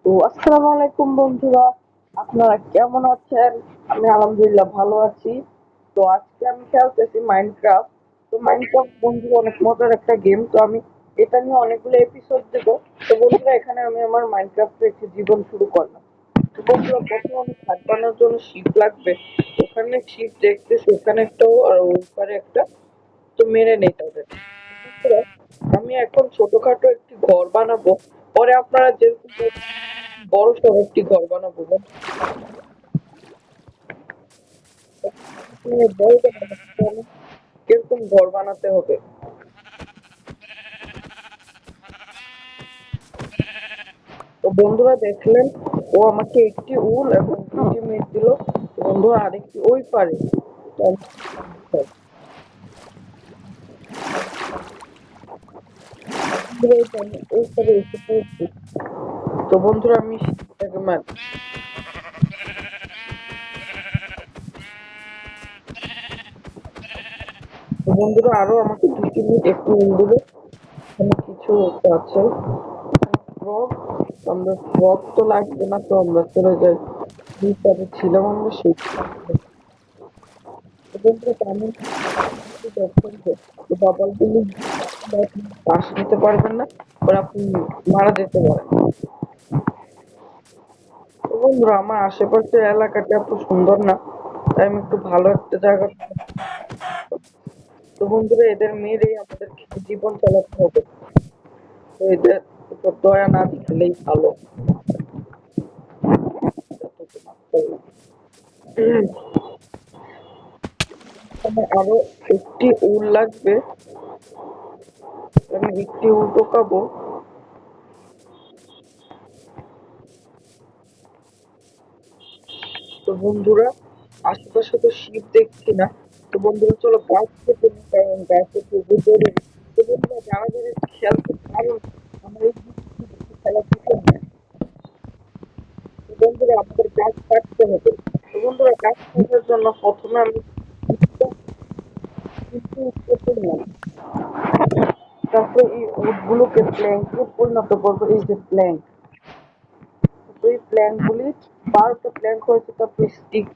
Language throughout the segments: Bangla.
তো আসসালামু আলাইকুম বন্ধুরা, আপনারা কেমন আছেন? আমি আলহামদুলিল্লাহ ভালো আছি। তো আজকে আমি খেলতেছি মাইনক্রাফট। তো মাইনক্রাফট বন্ধু অনেক মজার একটা গেম। তো আমি এটা নিয়ে অনেকগুলো এপিসোড দেবো। তো বন্ধুরা এখানে আমি আমার মাইনক্রাফটের একটি জীবন শুরু করলাম। তো বন্ধুরা প্রথমে আমি খাট বানানোর জন্য শিপ লাগবে। ওখানে শিপ দেখতেছি, ওখানে একটা আর ওই পারে একটা। তো মেরে নেই তাদের। বন্ধুরা, আমি এখন ছোটখাটো একটি ঘর বানাবো। পরে আপনারা যেরকম বড় সড়ো একটি ঘর বানাবো। বলবেন আমাকে আমি কিরকম ঘর বানাতে হবে। তো বন্ধুরা দেখলেন, ও আমাকে একটি উল এবং দুটি মেট দিল। বন্ধুরা আরেকটি ওই পারে। তো ওই পারে এসে পড়ছি। তো বন্ধুরা আমি সেটাকে তো বন্ধুরা আরো আমাকে 2 মিনিট একটু উল দেবে। এখানে কিছু আছে ফ্রগ। আমরা ফ্রগ তো লাগবে না, তো আমরা চলে যাই দুই পারে ছিলাম আমরা সেই। তো বন্ধুরা আমি দেখছেন যে বাবাগুলি শ্বাস নিতে পারবেন না, ওরা আপনি মারা যেতে পারেন। তো বন্ধুরা আমার আশেপাশের এলাকাটা এত সুন্দর না, তাই আমি একটু ভালো একটা জায়গা। তো বন্ধুরা এদের মেরেই আমাদের জীবন চালাতে হবে। তো এদের উপর দয়া না দিলেই ভালো। আমার আরো একটি উল লাগবে। আমি একটি উল টোকাবো। তো বন্ধুরা আশেপাশে তো শিপ দেখছি না। তো বন্ধুরা চলো গাছ কেটে নিই, কারণ গাছে খুবই জরুরি। তো বন্ধুরা যারা যারা খেলতে পারো আমার এই খেলা পিছনে। তো বন্ধুরা আমাদের গাছ কাটতে হবে। তো বন্ধুরা গাছ কাটার জন্য প্রথমে আমি কিন্তু করলাম। তারপরে এই উটগুলোকে প্ল্যাঙ্কে পরিণত করবো, এই যে প্ল্যাঙ্ক। তো এই প্ল্যাঙ্ক গুলি 12টা প্ল্যাঙ্ক হয়েছে, তারপরে স্টিক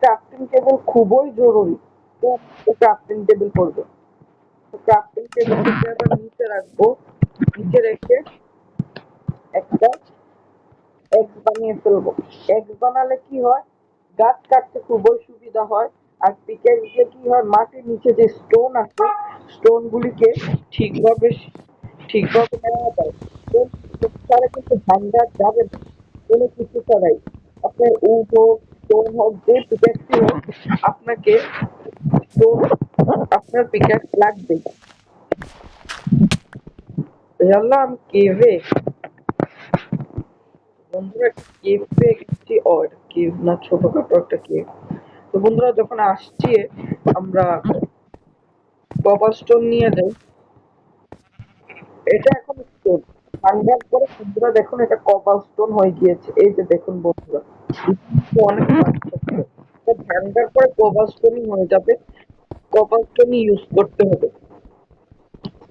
ক্রাফটিং টেবিল খুবই জরুরি। তো ক্রাফটিং টেবিল করবো। তো ক্রাফটিং টেবিলটাকে আবার নিচে রাখবো। নিচে রেখে একটা এক্স বানিয়ে ফেলবো। এক্স বানালে কি হয়, গাছ কাটতে খুবই সুবিধা হয়। আর পিকেক্স দিয়ে কি হয়, মাটির নিচে যে স্টোন আছে স্টোন গুলিকে ঠিকভাবে ঠিকভাবে নেওয়া যায়। স্টোন ছাড়া কিন্তু ভাঙ্গা যাবে না, কোনো কিছু ছাড়াই। আপনার উড হোক, স্টোন হোক, যে পিকেক্সই হোক, আপনাকে স্টোন আপনার পিকেক্স লাগবেই। এলাম কেভে। বন্ধুরা একটা কেভ পেয়ে গেছি, কেভ না ছোটখাটো একটা কেভ। তো বন্ধুরা যখন আসছি আমরা কপার স্টোন নিয়ে যাই। এটা এখন স্টোন ভাঙ্গার পরে বন্ধুরা দেখুন এটা কপার স্টোন হয়ে গিয়েছে। এই যে দেখুন বন্ধুরা, এটা অনেক পার্থক্য। এটা ভাঙ্গার পরে কপার স্টোনই হয়ে যাবে। কপার স্টোনই ইউজ করতে হবে।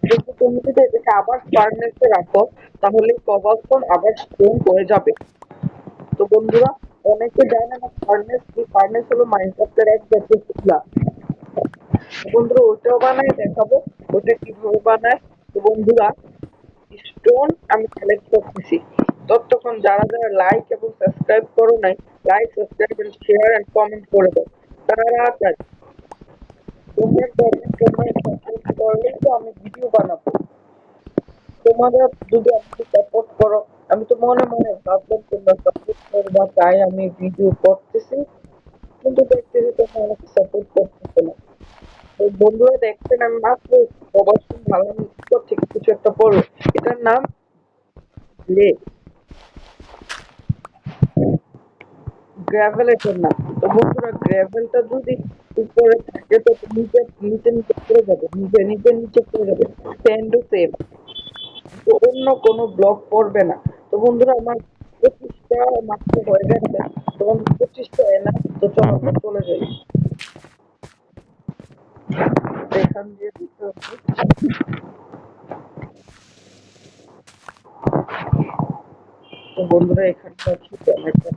কিন্তু তুমি যদি এটাকে আবার ফার্নেসে রাখো, তাহলে কপার স্টোন আবার স্টোন হয়ে যাবে। তো বন্ধুরা অনেকে জানে না ফার্নেস কি। ফার্নেস হলো মাইনক্রাফটের এক জাতীয় চুলা। বন্ধুরা ওটাও বানায় দেখাবো ওটা কিভাবে বানায়। তো বন্ধুরা স্টোন আমি কালেক্ট করতেছি। ততক্ষণ যারা যারা লাইক এবং সাবস্ক্রাইব করো নাই, like subscribe and share and comment করে দাও তাড়াতাড়ি। তোমরা তোমরা সাপোর্ট করলেই তো আমি ভিডিও বানাবো। তোমাদের যদি আমাকে সাপোর্ট করো, আমি তো মনে মনে ভাবলাম তোমরা সাপোর্ট করবা, তাই আমি ভিডিও করতেছি। কিন্তু দেখতেছি তোমরা আমাকে সাপোর্ট করতেছে না। তো বন্ধুরা দেখছেন আমি মাত্র প্রবাসী ভালো থেকে কিছু একটা পড়লো। এটার নাম লে গ্রাভেল, এটার নাম। তো বন্ধুরা গ্রাভেলটা যদি উপরে থাকে তো নিচে নিচে নিচে পড়ে যাবে, নিচে নিচে নিচে পড়ে যাবে। স্যান্ডও সেম। তো অন্য কোনো ব্লক পড়বে না। তো বন্ধুরা আমার 25টা মাত্র হয়ে গেছে। তো বন্ধু 25টা এলাম। তো চলো আমরা চলে যাই। এখান দিয়ে দিতে হবে। তো বন্ধুরা এখানে দেখি অনেকটা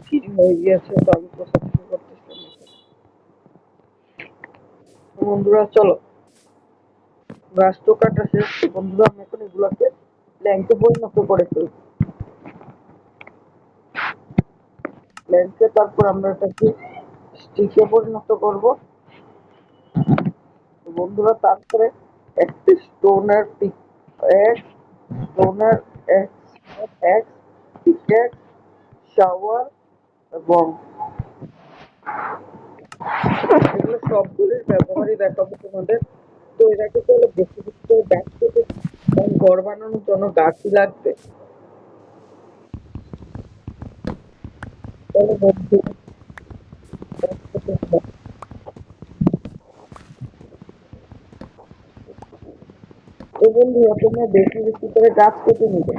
ফ্রি হয়ে গিয়েছে, তো আমি প্রসেসিং করতেছিলাম এখানে। তো বন্ধুরা চলো, গাছ তো কাটা শেষ। তো বন্ধুরা আমি এখন এগুলাকে প্ল্যাঙ্কে পরিণত করে ফেলবো। প্ল্যাঙ্কে তারপর আমরা এটাকে স্টিকে পরিণত করব। তো বন্ধুরা তারপরে একটি স্টোনের পিক, এক স্টোনের এক এক পিকেট শাওয়ার এবং এগুলো সবগুলির ব্যবহারই দেখাবো তোমাদের। তো এটাকে তো হলো বেশি বেশি করে গাছ কেটে, কারণ ঘর বানানোর জন্য গাছই লাগবে। তাহলে বন্ধু, তো বন্ধুরা তোমরা বেশি বেশি করে গাছ কেটে নিবে।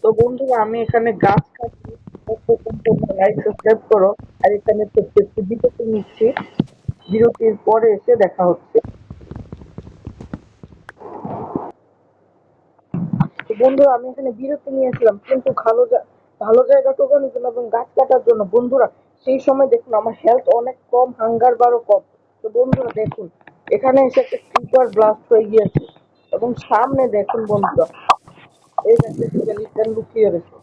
তো বন্ধুরা আমি এখানে গাছ কাটছি, ততক্ষণ তোমরা লাইক সাবস্ক্রাইব করো। আর এখানে প্রত্যেকটি বিরতি নিচ্ছি, বিরতির পরে এসে দেখা হচ্ছে। তো বন্ধুরা আমি এখানে বিরতি নিয়েছিলাম, কিন্তু ভালো জায়গা টোকানোর জন্য এবং গাছ কাটার জন্য। বন্ধুরা সেই সময় দেখুন আমার হেলথ অনেক কম, হাঙ্গার বারও কম। তো বন্ধুরা দেখুন এখানে এসে একটা ক্রিপার ব্লাস্ট হয়ে গিয়েছে, এবং সামনে দেখুন বন্ধুরা এই একটা স্কেলিটন লুকিয়ে রয়েছে।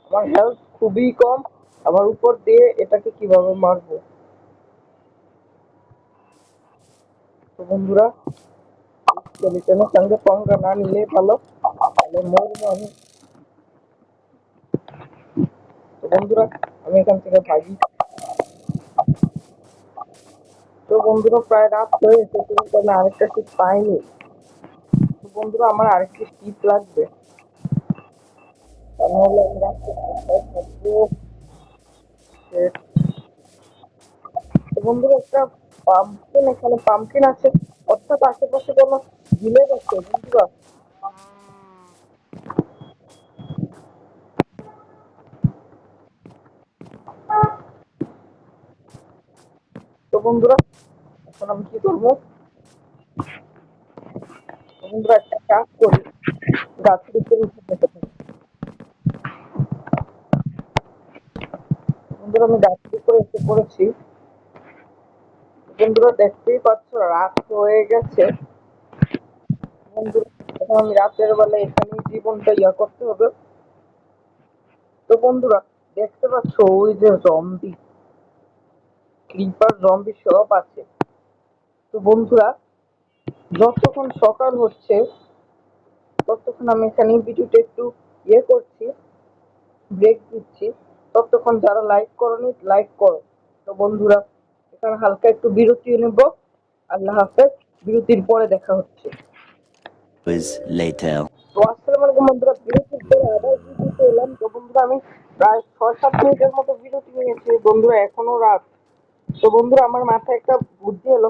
আমার হেলথ খুবই কম, আবার উপর দিয়ে এটাকে কিভাবে মারবো। তো বন্ধুরা স্কেলিটনের সঙ্গে পঙ্গা না নিলে ভালো, তাহলে মরবো আমি। তো বন্ধুরা আমি এখান থেকে ভাগি। তো বন্ধুরা প্রায় রাত হয়ে এসেছে, কিন্তু আমি আরেকটা টিপ পাইনি। তো বন্ধুরা আমার আরেকটি টিপ লাগবে, তা নাহলে আমি রাত্রে কোথায় থাকবো। সে- তো বন্ধুরা একটা পাম্পকিন, এখানে পাম্পকিন আছে, অর্থাৎ আশেপাশে কোনো ভিলেজ আছে বন্ধুরা। তো বন্ধুরা এখন আমি কি করবো, তো বন্ধুরা একটা কাজ করি, গাছের উপরে উঠে বসে থাকি। বন্ধুরা আমি গাছের উপরে এসে পড়েছি। বন্ধুরা দেখতেই পাচ্ছ রাত হয়ে গেছে। বন্ধুরা এখন আমি রাতের বেলা এখানেই জীবনটা করতে হবে। তো বন্ধুরা দেখতে পাচ্ছ ওই যে জম্বি, ক্রিপার জম্বি সব আছে। তো বন্ধুরা যতক্ষণ সকাল হচ্ছে ততক্ষণ আমি এখানে ভিডিওটা একটু করছি, ব্রেক দিচ্ছি। ততক্ষণ যারা লাইক করোনি লাইক করো। তো বন্ধুরা এখানে হালকা একটু বিরতি নেব। আল্লাহ হাফেজ, বিরতির পরে দেখা হচ্ছে। Later. তো আসসালামু আলাইকুম বন্ধুরা, বিরতির পরে আবার ভিডিওতে এলাম। তো বন্ধুরা আমি প্রায় 6-7 মিনিটের মতো বিরতি নিয়েছি বন্ধুরা, এখনো রাত। তো বন্ধুরা আমার মাথায় একটা বুদ্ধি এলো,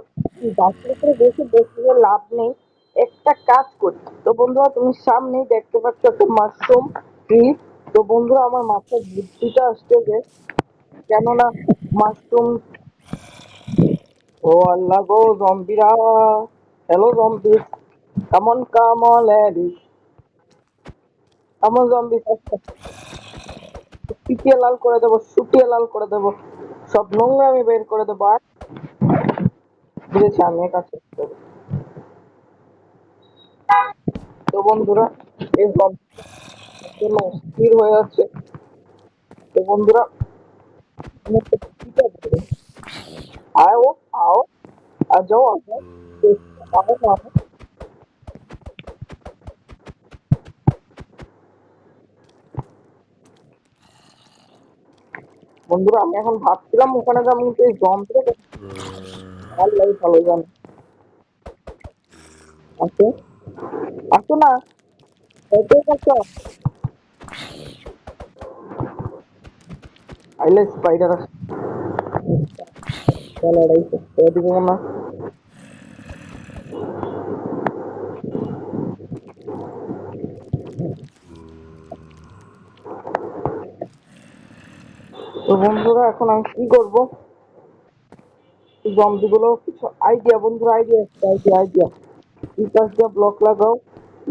গাছের উপরে বেশি বসে লাভ নেই, একটা কাজ করি। তো বন্ধুরা তুমি সামনেই দেখতে পাচ্ছ একটা মাশরুম ট্রি। তো বন্ধুরা আমার মাথায় বুদ্ধিটা আসছে যে, কেননা মাশরুম, ও আল্লাহ গো জম্বিরা, hello zombie, come on come on ladies, come on zombie, পিটিয়ে লাল করে দেবো, শুটিয়ে লাল করে দেবো, সব নোংরা আমি বের করে দেবো। আর বুঝেছি আমি কাজ করতে হবে। তো বন্ধুরা এই জন্য স্থির হয়ে আছে। তো বন্ধুরা আমি একটা চিন্তা করি, आओ आओ, आ जाओ आ जाओ, आओ आओ। বন্ধুরা আমি এখন ভাবছিলাম ওখানে যাবো, কিন্তু এই যন্ত্র আল্লাহ ভালো জানে। আসো, আসো না, এটাই আসো। আইলে স্পাইডার আছে, লড়াইছে এদিকে না। তো বন্ধুরা এখন আমি কি করবো, জম্বিগুলো কিছু আইডিয়া, বন্ধুরা আইডিয়া, আইডিয়া আইডিয়া, এই কাজটা ব্লক লাগাও,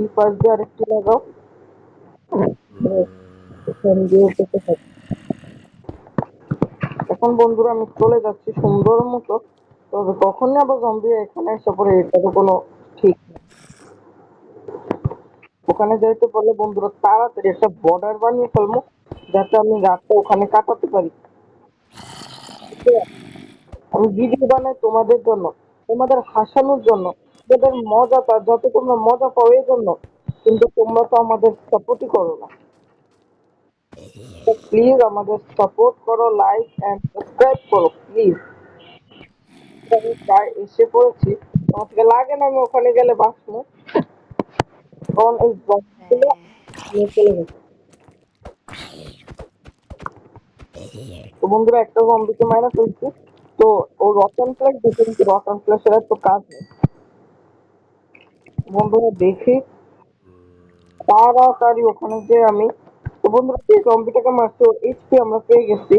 এই পাশ দিয়ে আরেকটি লাগাও। এখান দিয়ে কেটে থাকো। এখন বন্ধুরা আমি চলে যাচ্ছি সুন্দর মতো, তবে কখনই আবার জম্বি এখানে এসে পড়ে এটা তো কোনো ঠিক নেই। ওখানে যাইতে পারলে বন্ধুরা তাড়াতাড়ি একটা বর্ডার বানিয়ে ফেলবো, যাতে আমি রাতটা ওখানে কাটাতে পারি। আমি ভিডিও বানাই তোমাদের জন্য, তোমাদের হাসানোর জন্য, তোমাদের মজাটা যাতে তোমরা মজা পাও এই জন্য, কিন্তু তোমরা তো আমাদের সাপোর্টই করো না। তো প্লিজ আমাদের সাপোর্ট করো, লাইক এন্ড সাবস্ক্রাইব করো প্লিজ। আমি প্রায় এসে পড়েছি, আমার থেকে লাগে না আমি ওখানে গেলে বাঁচবো, কারণ এই জবগুলো নিয়ে চলে গেছে। তো বন্ধুরা একটা জম্বিকে মাইনা ফেলছি, তো ও রতন ফ্ল্যাশ দেখে, কিন্তু রতন ফ্ল্যাশের এত কাজ নেই। বন্ধুরা দেখি তাড়াতাড়ি ওখানে যে আমি, তো বন্ধুরা যে জম্বিটাকে মারছে ওর এইচপি আমরা পেয়ে গেছি,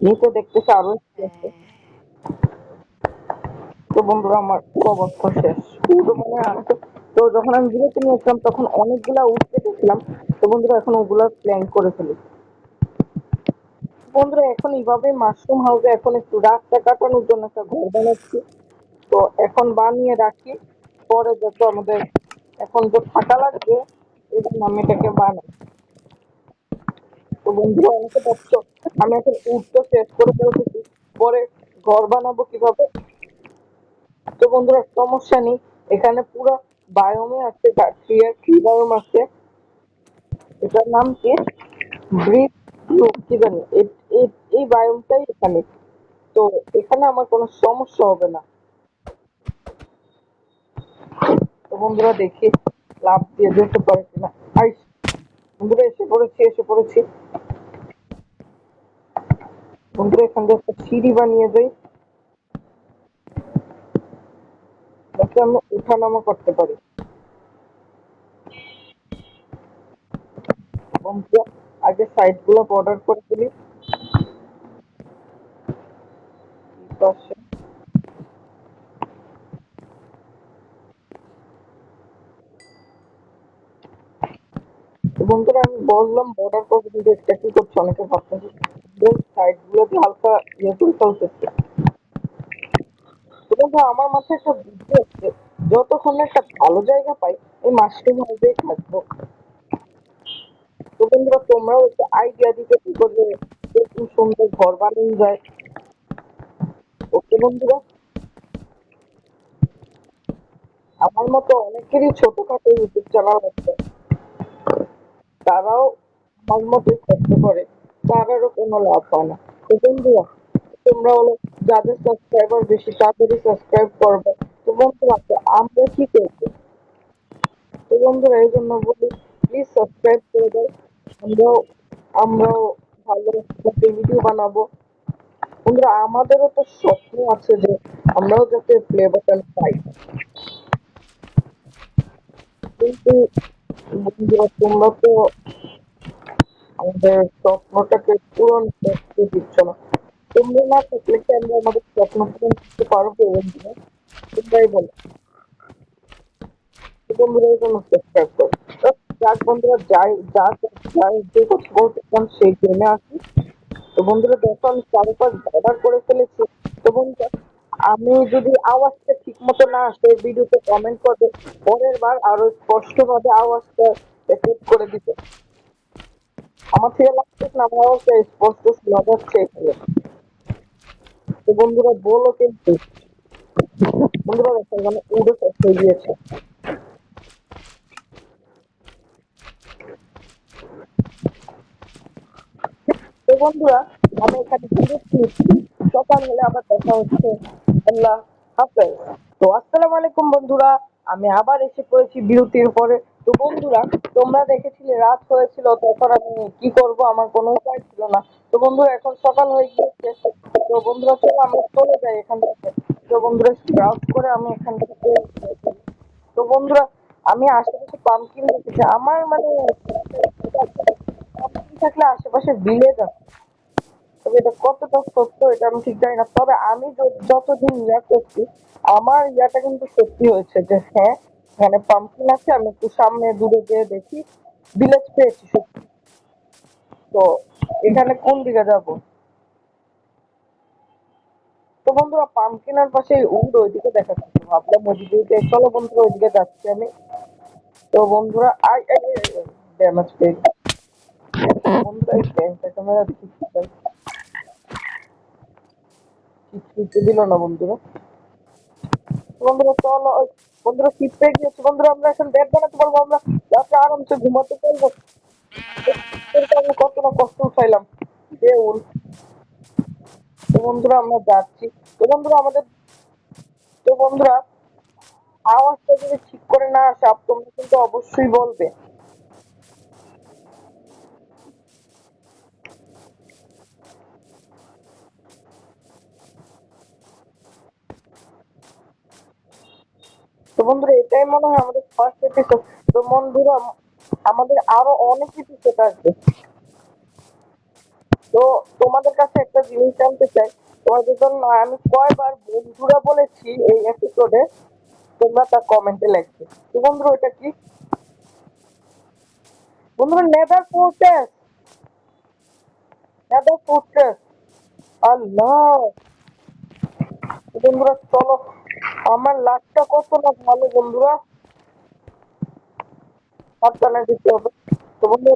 নিচে দেখতেছি আরো HP আছে। তো বন্ধুরা আমার অবস্থা শেষ। তো মানে তো যখন আমি বিরতি নিয়েছিলাম তখন অনেকগুলা উঠ কেটেছিলাম, তো বন্ধুরা এখন ওগুলা প্ল্যান করে ফেলি। বন্ধুরা এখন এইভাবে মাশরুম হাউসে এখন একটু রাস্তা কাটানোর জন্য একটা ঘর বানাচ্ছি, তো এখন বানিয়ে রাখি, পরে যত আমাদের এখন যে থাকা লাগবে এই জন্য আমি এটাকে বানাই। তো বন্ধুরা অনেকে ভাবছো আমি এখন উঠতে শেষ করে ফেলতেছি, পরে ঘর বানাবো কিভাবে। তো বন্ধুরা সমস্যা নেই, এখানে পুরো বায়োমে আছে, থ্রি বায়োম আছে। এটার নাম কি, ব্রিজ কি জানি, এই বায়োমটাই এখানে। তো এখানে আমার কোনো সমস্যা হবে না। তো বন্ধুরা দেখি লাভ দিয়ে যেতে পারে কিনা। আইস, বন্ধুরা এসে পড়েছি। বন্ধুরা এখান থেকে একটা সিঁড়ি বানিয়ে যাই, যাতে আমি উঠানামা করতে পারি। বন্ধুরা আগে সাইড গুলো বর্ডার করে ফেলি। এই পাশে। তো বন্ধুরা আমি বললাম বর্ডার করে, কিন্তু এটা কি করছে অনেকে ভাবতেছে সাইড গুলোতে হালকা ইয়ে করে ফেলতেছে। তো বন্ধু আমার মাথায় একটা বুদ্ধি হচ্ছে, যতক্ষণ না একটা ভালো জায়গা পাই এই মাশরুম হাউসেই থাকবো। তো বন্ধুরা তোমরাও একটু আইডিয়া দিতে কি করবে, এরকম সুন্দর ঘর বানানো যায়। ওকে বন্ধুরা, আমার মতো অনেকেরই ছোটখাটো ইউটিউব চ্যানেল আছে, তারাও আমার মতোই কষ্ট করে, তারারও কোনো লাভ হয় না। তো বন্ধুরা তোমরা হলো যাদের সাবস্ক্রাইবার বেশি তাদেরই সাবস্ক্রাইব করবে। তো বন্ধুরা তো আমরা কি করবো, তো বন্ধুরা এই জন্য বলি প্লিজ সাবস্ক্রাইব করে দাও। আমরাও আমরাও ভালো একটা ভিডিও বানাবো। বন্ধুরা আমাদেরও তো স্বপ্ন আছে যে আমরাও যাতে প্লে বাটন পাই, কিন্তু বন্ধুরা তোমরা তো আমাদের স্বপ্নটাকে পূরণ করতে দিচ্ছ না। তোমরা না থাকলে কি আমরা আমাদের স্বপ্ন পূরণ করতে পারবো বন্ধুরা? তোমরাই বলো। তো বন্ধুরা এই জন্য সাবস্ক্রাইব করো। তো যাক বন্ধুরা, যাই যে কথা বলতেছিলাম সেই গেমে আসি। তো বন্ধুরা দেখো আমি চারপাশ ব্যবহার করে ফেলেছি। তো বন্ধুরা আমি যদি আওয়াজটা ঠিক মতো না আসে ভিডিওতে কমেন্ট করবে, পরের বার আরো স্পষ্ট ভাবে আওয়াজটা সেট করে দিতে। আমার থেকে লাগতেছে না, আমার আওয়াজটা স্পষ্ট শোনা যাচ্ছে এখানে। তো বন্ধুরা বলো কিন্তু, বন্ধুরা দেখো মানে উড়ে শেষ হয়ে গিয়েছে। তো বন্ধুরা আমি এখানে বিরতি নিচ্ছি, সকাল হলে আবার দেখা হচ্ছে। আল্লাহ হাফেজ। তো আসসালামু আলাইকুম বন্ধুরা, আমি আবার এসে পড়েছি বিরতির পরে। তো বন্ধুরা তোমরা দেখেছিলে রাত হয়েছিল, তখন আমি কি করব আমার কোনো উপায় ছিল না। তো বন্ধুরা এখন সকাল হয়ে গিয়েছে, তো বন্ধুরা চলো আমরা চলে যাই এখান থেকে। তো বন্ধুরা স্ক্রাব করে আমি এখান থেকে বের হয়ে যাই। তো বন্ধুরা আমি আশেপাশে পাম্পকিন দেখেছি, আমার মানে পাম্পকিন থাকলে আশেপাশে ভিলেজ আছে, তবে এটা কতটা সত্য এটা আমি ঠিক জানি না। তবে আমি যতদিন ইয়া করছি আমার ইয়াটা কিন্তু সত্যি হয়েছে যে হ্যাঁ এখানে পাম্পকিন আছে, আমি একটু সামনে দূরে গিয়ে দেখি। ভিলেজ পেয়েছি সত্যি। তো এখানে কোন দিকে যাব? তো বন্ধুরা পাম্পকিনের পাশে উড ওইদিকে দেখা যাচ্ছে, ভাবলাম ওইদিকে চলো বন্ধুরা ওইদিকে যাচ্ছি আমি। তো বন্ধুরা আই ড্যামেজ পেয়ে গেছি। বন্ধুরা এই ট্যাঙ্কটা ক্যামেরা দেখি কিছু দিল না বন্ধুরা। বন্ধুরা চলো বন্ধুরা শীত পেয়ে গিয়েছে বন্ধুরা, আমরা এখন বেড বানাতে পারবো, আমরা রাত্রে আরামসে ঘুমাতে পারবো। আমি কত না কষ্ট উঠাইলাম। দেউল। তো বন্ধুরা আমরা যাচ্ছি। তো বন্ধুরা আমাদের, তো বন্ধুরা আওয়াজটা যদি ঠিক করে না আসে তোমরা কিন্তু অবশ্যই বলবে। তো বন্ধুরা এটাই মনে হয় আমাদের ফার্স্ট এপিসোড। তো বন্ধুরা আমাদের আরো অনেক এপিসোড আসবে। তো তোমাদের কাছে একটা জিনিস জানতে চাই, তোমাদের জন্য আমি কয়বার বন্ধুরা বলেছি এই এপিসোডে, তোমরা তা কমেন্টে লিখবে। তো বন্ধুরা ওটা কি? বন্ধুরা নেদার ফোর্ট্রেস, নেদার ফোর্ট্রেস। আল্লাহ। তো বন্ধুরা চলো, আমার লাকটা কত না ভালো বন্ধুরা, সাবধানে দিতে হবে। তো বন্ধুরা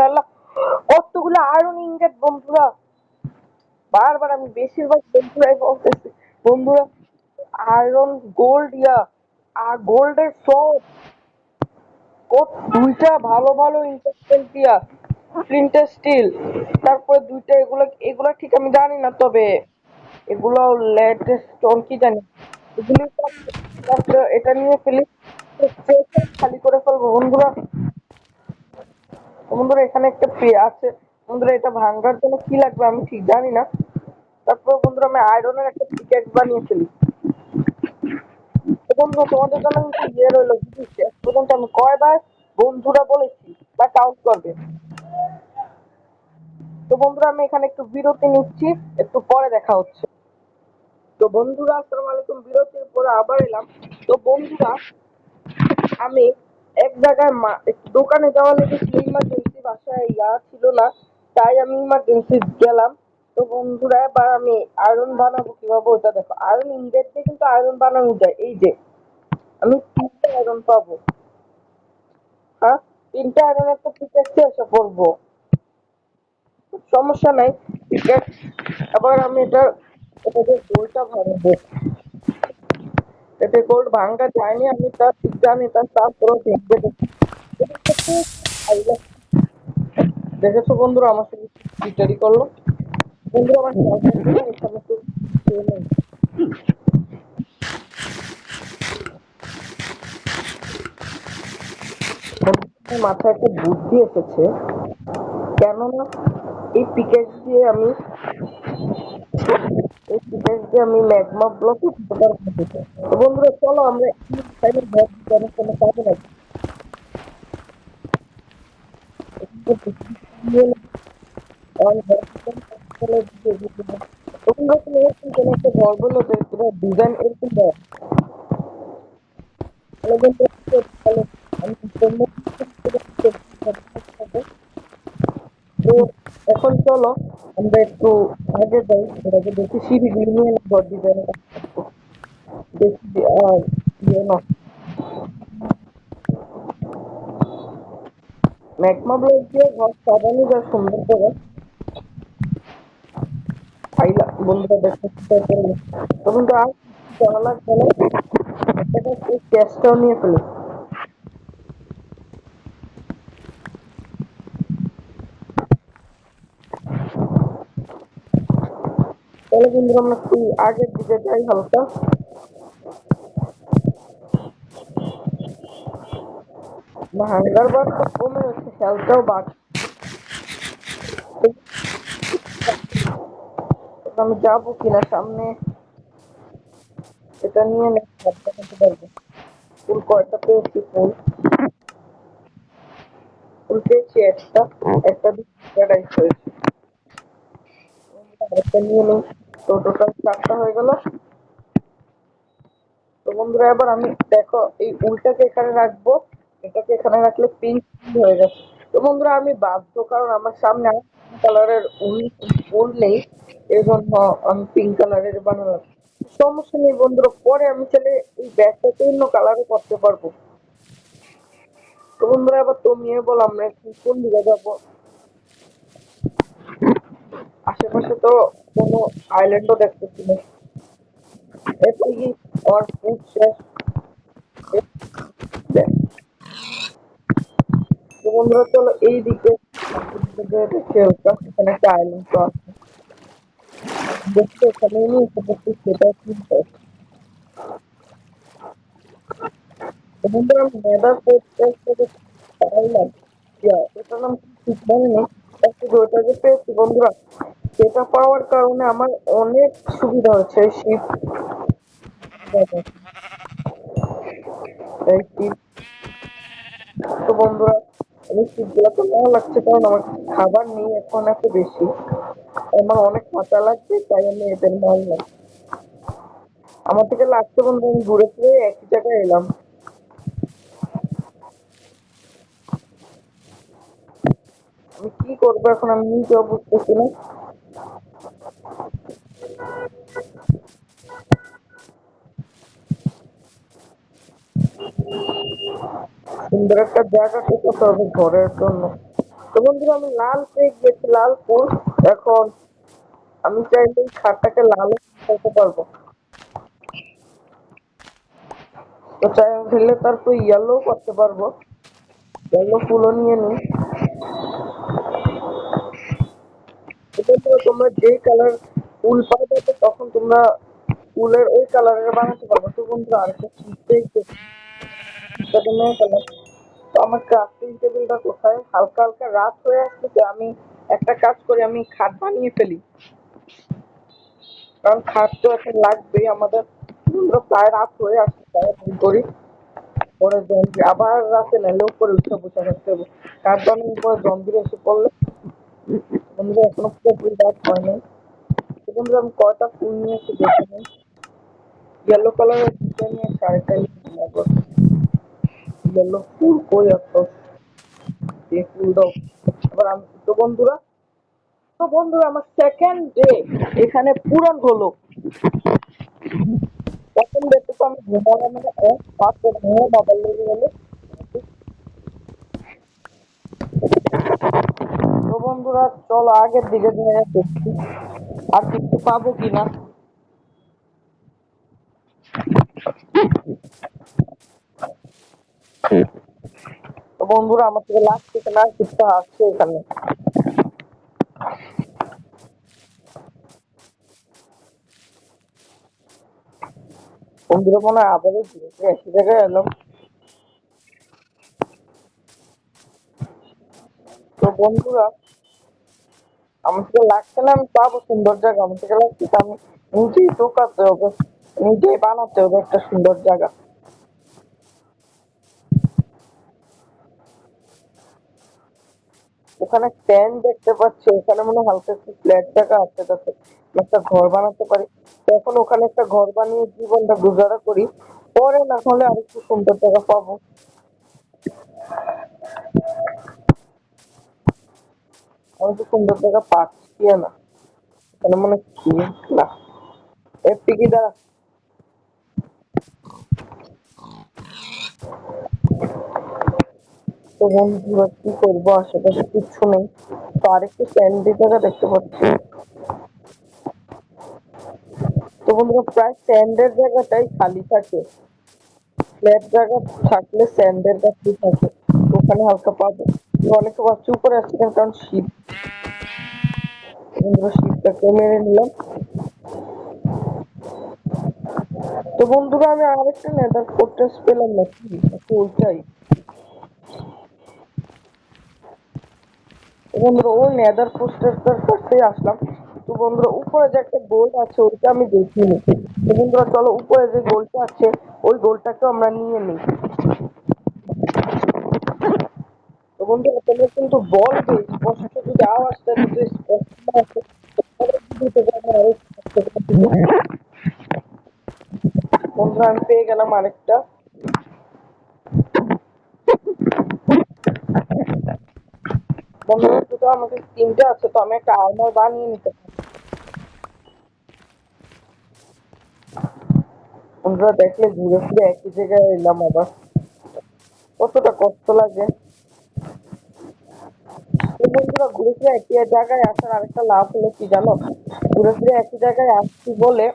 আল্লাহ, কতগুলো আয়রন ইনগেট বন্ধুরা। বারবার আমি বেশিরভাগ বন্ধুরাই বলতেছি বন্ধুরা, আয়রন গোল্ড ইয়া আর গোল্ডের সব দুইটা ভালো ভালো ইনভেস্টমেন্ট দিয়া প্রিন্টের স্টিল, তারপরে দুইটা এগুলো এগুলো ঠিক আমি জানি না, তবে এগুলো লেটেস্ট স্টোন কি জানি, এগুলি তারপরে এটা নিয়ে ফেলি, খালি করে ফেলবো বন্ধুরা। বন্ধুরা এখানে একটা পে আছে বন্ধুরা, এটা ভাঙার জন্য কি লাগবে আমি ঠিক জানি না। তারপর বন্ধুরা আমি আয়রনের একটা পিকেক্স বানিয়ে ফেলি। তো বন্ধুরা তোমাদের জন্য কিন্তু ইয়ে রইলো, বুঝিস শেষ পর্যন্ত আমি কয়বার বন্ধুরা বলেছি বা কাউন্ট করবে। তো বন্ধুরা আমি এখানে একটু বিরতি নিচ্ছি, একটু পরে দেখা হচ্ছে। তো বন্ধুরা আসসালামু আলাইকুম, বিরতির পরে আবার এলাম। তো বন্ধুরা আমি এক জায়গায় একটু দোকানে যাওয়া লেগেছিল, ইমার্জেন্সি, বাসায় ইয়া ছিল না, তাই আমি ইমার্জেন্সি গেলাম। তো বন্ধুরা এবার আমি আয়রন বানাবো কিভাবে ওটা দেখো, আয়রন ইনগেট দিয়ে কিন্তু আয়রন বানানো যায়। এই যে আমি তিনটে আয়রন পাবো। হ্যাঁ, তিনটে আয়রন একটা পিকেক্সে এসে পড়বো, সমস্যা নাই। পিকেক্স আবার আমি এটা দিয়ে গোলটা ভাঙবো। এতে গোল্ড ভাঙা যায়নি, আমি তা ঠিক জানি, তারপরেও ভেঙে দেখি। দেখেছো বন্ধুরা আমার সাথে চিটারি করলো। বন্ধুরা আমার এখানে তো মাথায় একটা বুদ্ধি এসেছে, কেননা এই পিকেক্স দিয়ে আমি ম্যাগমা ব্লক উঠতে পারবো। তো বন্ধুরা চলো আমরা ঘর দিতে অনেক সময় কাজে লাগবে। তোমরা তুমি এরকম কোনো একটা ঘর বললো যে তোমার ডিজাইন এরকম দেয়, তাহলে বন্ধুরা তাহলে আমি তো এখন চলো আমরা একটু আগে যাই, এর আগে দেখি সিঁড়ি নিয়ে ঘর ডিজাইন দেখি আর ইয়ে না, ম্যাগমা ব্লক দিয়ে ঘর সাজানো যায় সুন্দর করে। আইলা বন্ধুরা দেখতে তো বন্ধুরা আর করা লাগবে না, ক্যাশটাও নিয়ে ফেলি। তাহলে বন্ধুরা আমরা একটু আগের দিকে যাই হালকা। হাঙ্গার বার তো কমে যাচ্ছে, হেলথটাও বাড়ছে। আমি যাবো কিনা সামনে, এটা নিয়ে দেখাতে পারবো। ফুল কয়টা পেয়েছি, ফুল ফুল পেয়েছি একটা, একটা প্যারাডাইস হয়েছে, একটা নিয়ে নেই। তো টোটাল 4টা হয়ে গেল। তো বন্ধুরা এবার আমি দেখো এই উলটাকে এখানে রাখবো, এটাকে এখানে রাখলে পিঙ্ক হয়ে গেছে। তো বন্ধুরা আমি বাধ্য, কারণ আমার সামনে কালারের উল উল নেই, এই জন্য আমি পিঙ্ক কালারের বানালাম। সমস্যা নেই বন্ধুরা, পরে আমি চাইলে এই ব্যাগটাকে অন্য কালারও করতে পারবো। তো বন্ধুরা এবার তুমি বলো আমরা এখন কোন দিকে যাবো? আশেপাশে তো কোনো আইল্যান্ডও দেখতেছি না। এরপরে কি আমার ফুড শেষ? তো বন্ধুরা চলো এই দিকে এখানে একটা আইল্যান্ড তো আছে, দেখতে এখানে নিয়ে এসে পড়ছি, সেটা কিনতে। তো বন্ধুরা আমি নেদার পোর্ট পাইলাম, এটার নাম ঠিক মনে নেই, কিন্তু ওটা যে পেয়েছি বন্ধুরা, সেটা পাওয়ার কারণে আমার অনেক সুবিধা হচ্ছে শিপ। এই শিপ, তো বন্ধুরা আমি শিপগুলো তো ভালো লাগছে, কারণ আমার কাছে খাবার নেই এখন এত বেশি, আমার অনেক কাঁচা লাগছে, তাই আমি এদের মারলাম। আমার থেকে লাগছে বন্ধু, আমি ঘুরে ফিরে একই জায়গায় এলাম। আমি কি করবো এখন আমি নিজেও বুঝতেছি না। সুন্দর একটা জায়গা করতে হবে ঘরের জন্য। তো বন্ধুরা আমি লাল পেয়ে গেছি, লালপুর। এখন আমি চাইলে এই খাটটাকে লাল করতে পারবো। তো চাইলে তারপর ইয়েলো করতে পারবো, ইয়েলো ফুলও নিয়ে নিই। এটা তো তোমরা যেই কালার ফুল পাবে তখন তোমরা ফুলের ওই কালারের বানাতে পারবো। তো বন্ধুরা আরেকটা শীতেই কালার। তো আমার ক্রাফটিং টেবিলটা কোথায়? হালকা হালকা রাত হয়ে আসছে, আমি একটা কাজ করি, আমি খাট বানিয়ে ফেলি, কারণ খাট তো এখন লাগবেই আমাদের। বন্ধুরা প্রায় রাত হয়ে আসছে, তাড়াতাড়ি করি, পরে জম্বি আবার রাতে নাইলে উপরে উঠে বসে থাকতে হবে। খাট বানানোর পর জম্বির এসে পড়লে বন্ধুরা এখনো পুরোপুরি রাত হয় নাই। তো বন্ধুরা আমি কয়টা ফুল নিয়ে একটু দেখে নিই। ইয়েলো কালারের দুটো নিয়ে শাড়িটা ইয়েলো ফুল কই আসতো, এই ফুল দাও। এবার আমি তো বন্ধুরা আমার সেকেন্ড ডে এখানে পূরণ হলো। প্রথম ডেতে তো আমি ঘুমালাম, মানে এক পাঁচ ঘুমে বাবার লেগে গেলো। তো বন্ধুরা চলো আগের দিকে যাই দেখছি আর কিছু পাবো কিনা। তো বন্ধুরা আমার থেকে লাগছে কিনা আর কিছু আসছে এখানে। বন্ধুরা মনে হয় আবারও ঘুরে ফিরে একই জায়গায় এলাম। তো বন্ধুরা আমার থেকে লাগছে না আমি পাবো সুন্দর জায়গা, আমার থেকে লাগছে তো আমি নিজেই ঢোকাতে হবে, নিজেই বানাতে হবে একটা সুন্দর জায়গা। ওখানে স্ট্যান্ড দেখতে পাচ্ছি, ওখানে মনে হয় হালকা একটু ফ্ল্যাট জায়গা আছে, যাতে আমি একটা ঘর বানাতে পারি। তো এখন ওখানে একটা ঘর বানিয়ে জীবনটা গুজারা করি, পরে না হলে আরেকটু সুন্দর জায়গা পাবো। আমি তো সুন্দর জায়গা পাচ্ছি না, এখানে মনে হয় কি না এফটিকি দ্বারা। তো বন্ধুরা কি করবো, আশেপাশে কিচ্ছু নেই। তো আরেকটু স্যান্ডি জায়গা দেখতে পাচ্ছি। তো বন্ধুরা প্রায় স্যান্ডের জায়গাটাই খালি থাকে, ফ্ল্যাট জায়গা থাকলে স্যান্ডের কাছেই থাকে, তো ওখানে হালকা পাবো। তো অনেকে ভাবছে উপরে আসছে কেন, কারণ শীত। বন্ধুরা শীতটাকে মেরে নিলাম। তো বন্ধুরা আমি আরেকটা নেদার ফোর্ট্রেস পেলাম নাকি, নাকি ওইটাই? তো বন্ধুরা ওই নেদার ফোর্ট্রেসটার কাছেই আসলাম। তো বন্ধুরা উপরে যে একটা গোল আছে ওইটা আমি দেখিনি। তো বন্ধুরা চলো উপরে যে গোলটা আছে ওই গোলটাকে আমরা নিয়ে নিই। তো বন্ধুরা তোমরা কিন্তু বলবে স্পষ্ট, যদি আওয়াজটা যদি স্পষ্ট না আসে তাহলে কিন্তু তোমরা আরো স্পষ্ট করে দিবে। বন্ধুরা আমি পেয়ে গেলাম আরেকটা। বন্ধুরা তো আমাকে 3টা আছে, তো আমি একটা আর্মার বানিয়ে নিতে পারি। বন্ধুরা দেখলে ঘুরে ফিরে একই জায়গায় এলাম আবার, কতটা কষ্ট লাগে। তো বন্ধুরা ঘুরে ফিরে একই জায়গায় আসার আরেকটা লাভ হলো কি জানো, ঘুরে ফিরে একই জায়গায় আসছি বলে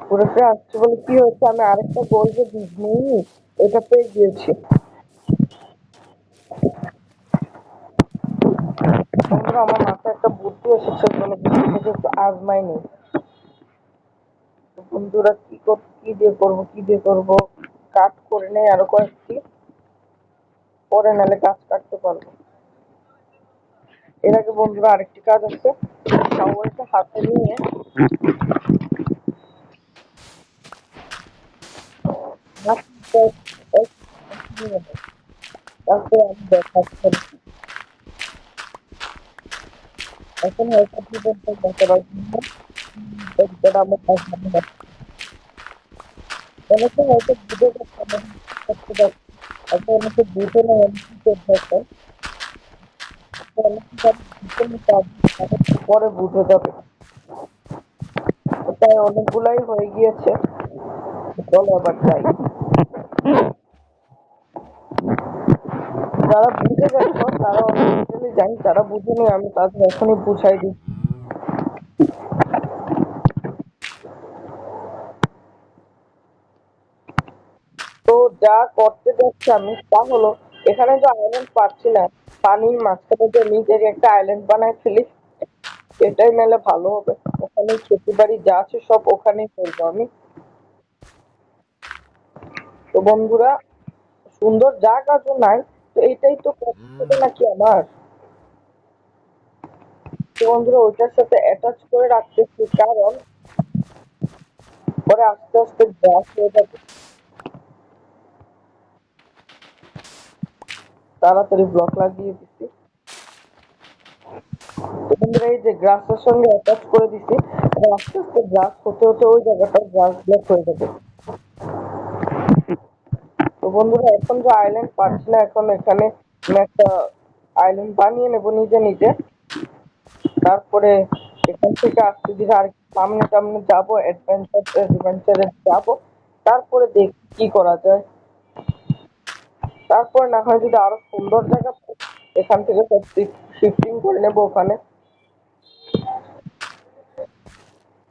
ঘুরে ফিরে আসছি বলে কি হচ্ছে, আমি আরেকটা গোল যে নেই এটা পেয়ে গিয়েছি। বন্ধুরা আমার মাথায় একটা বুদ্ধি এসেছে, বলে বুদ্ধিটাকে একটু আজমাই নেই। তো বন্ধুরা কি দিয়ে করবো, কি দিয়ে করবো, কাট করে নেই আরো কয়েকটি, পরে নালে গাছ কাটতে পারবো। এর আগে বন্ধুরা আরেকটি কাজ আছে, শাওয়ারটা হাতে নিয়ে তারপরে আমি দেখাচ্ছি। এখন হয়তো আপনি বলতে পারবেন না, এটা আমার কাজ হবে না। অনেকে হয়তো বুঝে যাচ্ছে আমার করতে পারছি, হয়তো অনেকে বুঝে না আমি কি করতে পারতাম, অনেকে যারা বুঝে নিতে পরে বুঝে যাবে। তাই অনেকগুলাই হয়ে গিয়েছে, চলো আবার যাই। যারা বুঝে গেছো তারা অনেক জানি, যারা বুঝেনি আমি তাদের এখনই বুঝাই দিই। তো যা করতে যাচ্ছি আমি তা হলো, এখানে যে আইল্যান্ড পাচ্ছি না, পানির মাঝখানে যে নিজের একটা আইল্যান্ড বানায় ফেলি, এটাই মেলে ভালো হবে। ওখানে খেতে বাড়ি যা আছে সব ওখানেই করবো আমি। তো বন্ধুরা সুন্দর জায়গা তো নাই, তো এটাই তো করতে হবে নাকি আমার। তো বন্ধুরা ওইটার সাথে অ্যাটাচ করে রাখতেছি, কারণ পরে আস্তে আস্তে গ্রাস হয়ে যাবে। তাড়াতাড়ি ব্লক লাগিয়ে দিচ্ছি। তো বন্ধুরা এই যে গ্রাসের সঙ্গে অ্যাটাচ করে দিচ্ছি, আস্তে আস্তে গ্রাস হতে হতে ওই জায়গাটা গ্রাস ব্লক হয়ে যাবে। তো বন্ধুরা এখন যে আইল্যান্ড পাচ্ছি না, এখন এখানে আমি একটা আইল্যান্ড বানিয়ে নেবো নিজে নিজে। তারপরে এখান থেকে আস্তে ধীরে আর সামনে সামনে যাবো, অ্যাডভেঞ্চারে যাবো। তারপরে দেখি কি করা যায়। তারপরে না হয় যদি আরো সুন্দর জায়গা পাই, এখান থেকে সব শিফটিং করে নেবো ওখানে।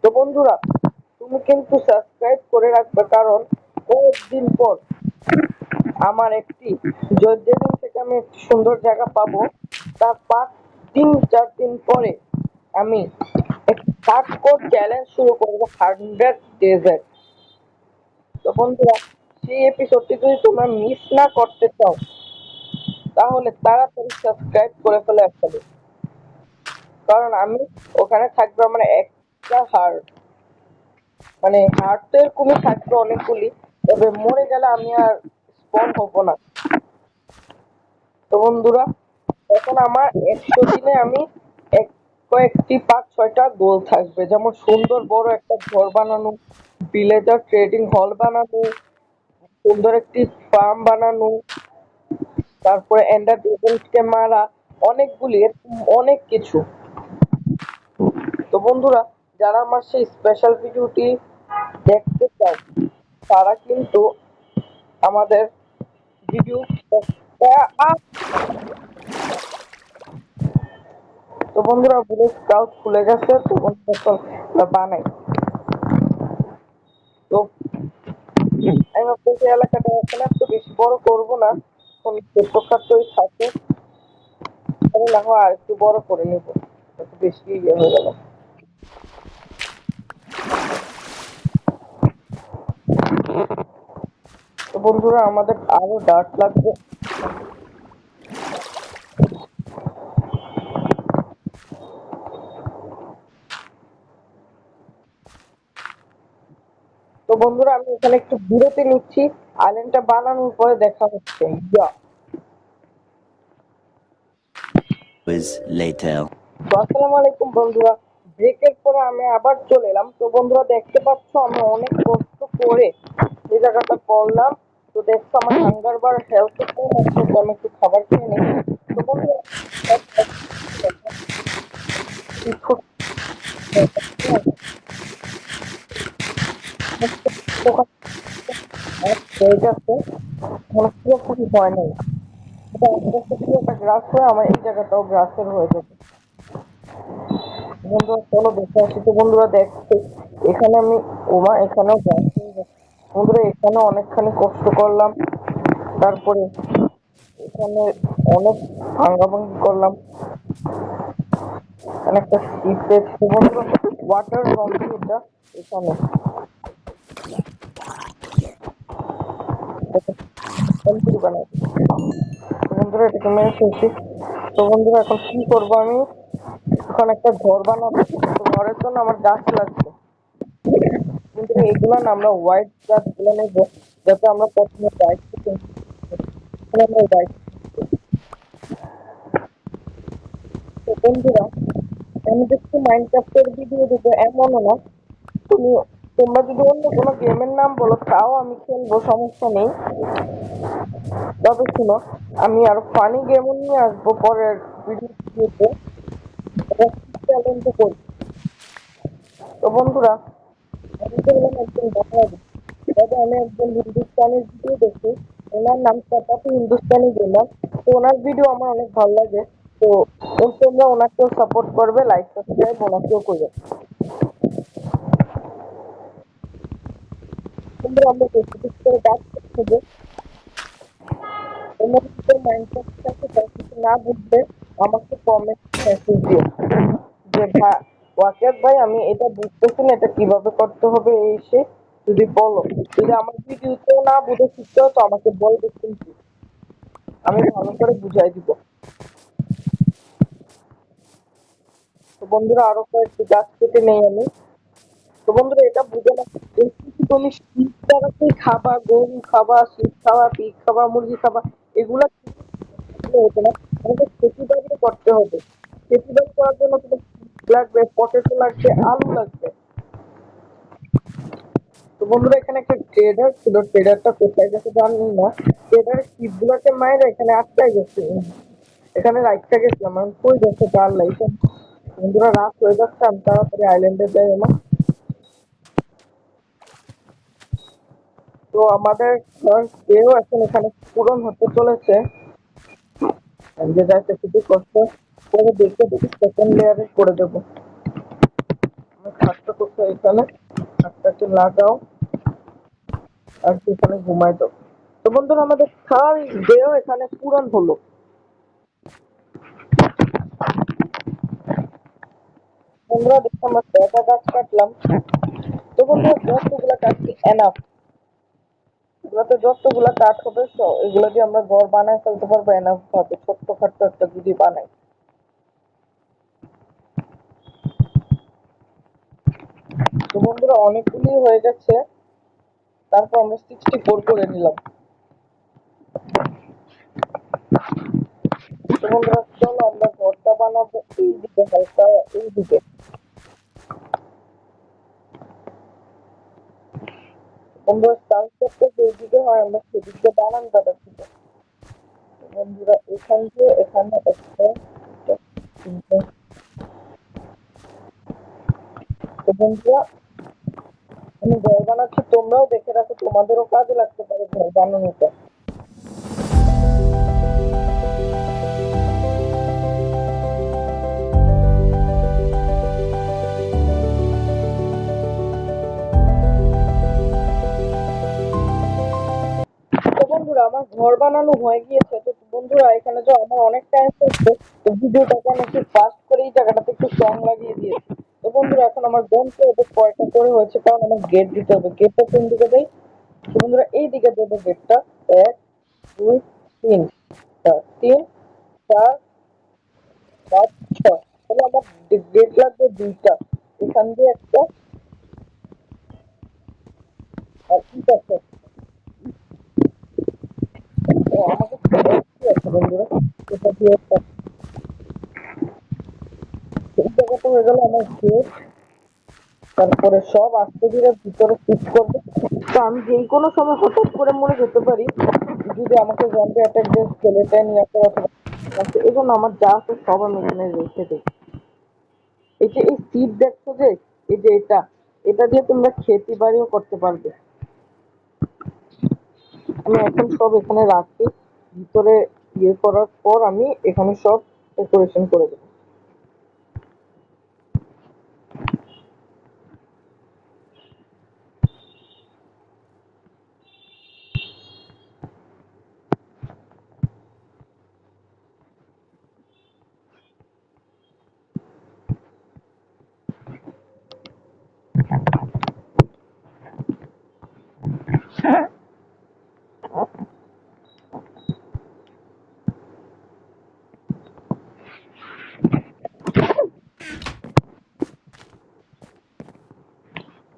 তো বন্ধুরা তুমি কিন্তু সাবস্ক্রাইব করে রাখবে, কারণ কয়েকদিন পর আমার একটি যেদিন থেকে আমি একটি সুন্দর জায়গা পাবো, তার 3-4 দিন পরে আমি একটি হার্ডকোর চ্যালেঞ্জ শুরু করবো, 100 ডেজের। তো বন্ধুরা সেই এপিসোডটি যদি তোমরা মিস না করতে চাও, তাহলে তাড়াতাড়ি সাবস্ক্রাইব করে ফেলে। কারণ আমি ওখানে থাকবে আমার একটা হার্ট, মানে হার্টের কুমির থাকবে অনেকগুলি, তবে মরে গেলে আমি আর স্পন হবো না। তো বন্ধুরা এখন আমার 100 দিনে আমি কয়েকটি 5-6টা গোল থাকবে, যেমন সুন্দর বড় একটা ঘর বানানো, ভিলেজার ট্রেডিং হল বানানো, সুন্দর একটি ফার্ম বানানো, তারপরে এন্ডার ড্রাগনকে মারা, অনেকগুলি অনেক কিছু। তো বন্ধুরা যারা আমার সেই স্পেশাল ভিডিওটি দেখতে চাও, তারা কিন্তু আমাদের ভিডিও। তো বন্ধুরা ভিলেজ স্কাউট খুলে গেছে, তো বন্ধুরা বানাই। তো আমি ভাবতেছি এলাকাটা এখন একটু বেশি বড় করবো না, ছোটখাটোই থাকে, তাহলে না হয় আর একটু বড় করে নিবো, একটু বেশি ইয়ে হয়ে গেল। তো বন্ধুরা আমাদের আরো ডার্ট লাগবে। তো বন্ধুরা আমি এখানে একটু বিরতি নিচ্ছি, আইল্যান্ডটা বানানোর পরে দেখা হচ্ছে। Later. তো আসসালামু আলাইকুম বন্ধুরা, ব্রেকের পরে আমি আবার চলে এলাম। তো বন্ধুরা দেখতে পাচ্ছ আমি অনেক কষ্ট করে এই জায়গাটা করলাম। তো দেখছো আমার হাঙ্গার বার হেলথ কম আছে, তো আমি একটু খাবার খেয়ে নিই। তো বন্ধুরা এই ছোট্ট হয়ে গেছে, মানে পুরোপুরি হয় নাই। এটা আস্তে আস্তে পুরোটা গ্রাস হয়ে আমার এই জায়গাটাও গ্রাসের হয়ে যাবে। বন্ধুরা চলো দেখে আসি। তো বন্ধুরা দেখছো এখানে আমি এখানেও গ্রাস হয়ে গেছে। বন্ধুরা এখানে অনেকখানি কষ্ট করলাম, তারপরে এখানে অনেক ভাঙ্গাভাঙ্গি করলাম, এখানে একটা সিপেজ। তো বন্ধুরা ওয়াটার জম্বি এটা এখানে তন্দুরি বানাই। তো বন্ধুরা এটাকে মেরে ফেলছি। তো বন্ধুরা এখন কি করবো আমি, এখন একটা ঘর বানাবো। তো ঘরের জন্য আমার গাছ লাগবে, কিন্তু এগুলো না আমরা হোয়াইট গাছগুলো নেবো, যাতে আমরা প্রথমে হোয়াইট আমরা হোয়াইট। তো বন্ধুরা আমি দেখছি মাইনক্রাফটের ভিডিও দিতে এমনও না, তুমি তোমরা যদি অন্য কোনো গেমের নাম বলো তাও আমি খেলবো, সমস্যা নেই। তবে শুনো, আমি আর ফানি গেমও নিয়ে আসবো পরের ভিডিওতে, চ্যালেঞ্জ করি। তো বন্ধুরা আমি তো হলাম একজন বাঙালি, তবে আমি একজন হিন্দুস্তানি ভিডিও দেখি, ওনার নাম প্রতাপী হিন্দুস্তানি গেমার। তো ওনার ভিডিও আমার অনেক ভালো লাগে। তো তোমরা ওনাকেও সাপোর্ট করবে, লাইক সাবস্ক্রাইব ওনাকেও করবে। তোমরা আমরা ফেসবুক করে কাজ করতে হবে। তোমরা যদি মাইন্ডসেটটাকে কিছু না বুঝবে আমাকে কমেন্ট মেসেজ দিও যে ওয়াকিয়াত ভাই আমি এটা বুঝতেছি না, এটা কিভাবে করতে হবে, এই সে যদি বলো। যদি আমার ভিডিওতেও না বুঝে শিখতেও তো আমাকে বলবে, কিন্তু আমি ভালো করে বুঝাই দিব। তো বন্ধুরা আরো কয়েকটি গাছ কেটে নেই আমি। তো বন্ধুরা এটা বুঝে না, এই কিছু তুমি শীত দ্বারাতেই খাবা, গরু খাবা, শীত খাবা, পিক খাবা, মুরগি খাবা, এগুলা হতো না। আমাদের খেতি বাড়ি করতে হবে। খেতি বাড়ি করার জন্য তোমার লাগবে, পটেটো লাগবে, আলু লাগবে। তো বন্ধুরা এখানে একটা ট্রেডার ছিল, ট্রেডারটা কোথায় গেছে জানি না। ট্রেডারের শিপ গুলাকে মাইরে এখানে আটকাই গেছে, এখানে রাইটটা গেছিলাম আমি, কই গেছে তার লাইফ। বন্ধুরা রাত হয়ে যাচ্ছে, আমি তাড়াতাড়ি আইল্যান্ডে যাই আমার। তো আমাদের ফার্স্ট ডেও এখন এখানে পূরণ হতে চলেছে, যে যাইতে খুবই কষ্ট করে দেখে দেখি সেকেন্ড লেয়ারে করে দেবো। আমি খাটটা কোথায়, এখানে খাটটাকে লাগাও আর সেখানে ঘুমাই দাও। তো বন্ধুরা আমাদের থার্ড ডেও এখানে পূরণ হলো। বন্ধুরা দেখো আমরা কয়টা গাছ কাটলাম। তো বন্ধুরা যতগুলা কাটছি এনাফ, এগুলোতে যতগুলা কাঠ হবে এগুলো দিয়ে আমরা ঘর বানায় ফেলতে পারবো এনাফ ভাবে, ছোট্ট খাট্ট একটা যদি বানাই। তো বন্ধুরা অনেকগুলি হয়ে গেছে, তারপর আমরা 64 করে নিলাম। তো বন্ধুরা চলো আমরা ঘরটা বানাবো এইদিকে, হালকা এইদিকে। বন্ধুরা সানসেটটা যেদিকে হয় আমরা সেদিকে বারান্দাটা ছিল। বন্ধুরা এখান দিয়ে এখানে একটা, দুইটা, তিনটা। তো বন্ধুরা আমি ঘর বানাচ্ছি, তোমরাও দেখে রাখো, তোমাদেরও কাজে লাগতে পারে ঘর বানানোটা। তো বন্ধুরা আমার ঘর বানানো হয়ে গিয়েছে। তো বন্ধুরা এখানে যে আমার অনেক টাইম লাগছে, তো ভিডিওটাকে আমি একটু ফাস্ট করে এই জায়গাটাতে একটু সং লাগিয়ে দিয়েছি। তো বন্ধুরা এখন আমার গন্তে ওদের কয়টা করে হয়েছে, কারণ আমার গেট দিতে হবে। গেটটা কোন দিকে দেয়? তো বন্ধুরা এই দিকে দেবো গেটটা। এক, দুই, তিন, তিন, চার, পাঁচ, ছয়। তাহলে আমার গেট লাগবে দুইটা, এখান দিয়ে একটা আর তিনটা আছে। ও আমাকে কি আছে বন্ধুরা, এটা দিয়ে একটা এই জায়গাটা হয়ে গেল আমার গেট, তারপরে সব আস্তে ধীরে ভিতরে ফিট করবো। তো আমি যেই কোনো সময় হঠাৎ করে মরে যেতে পারি, যদি আমাকে জম্বি অ্যাটাক দিয়ে স্কেলেটন ইয়া করে অথবা এই জন্য আমার যা আছে সব আমি এখানে রেখে দিই। এই যে এই সিড দেখছো যে, এই যে এটা দিয়ে তোমরা খেতি বাড়িও করতে পারবে। আমি এখন সব এখানে রাখি, ভিতরে ইয়ে করার পর আমি এখানে সব ডেকোরেশন করে দেবো।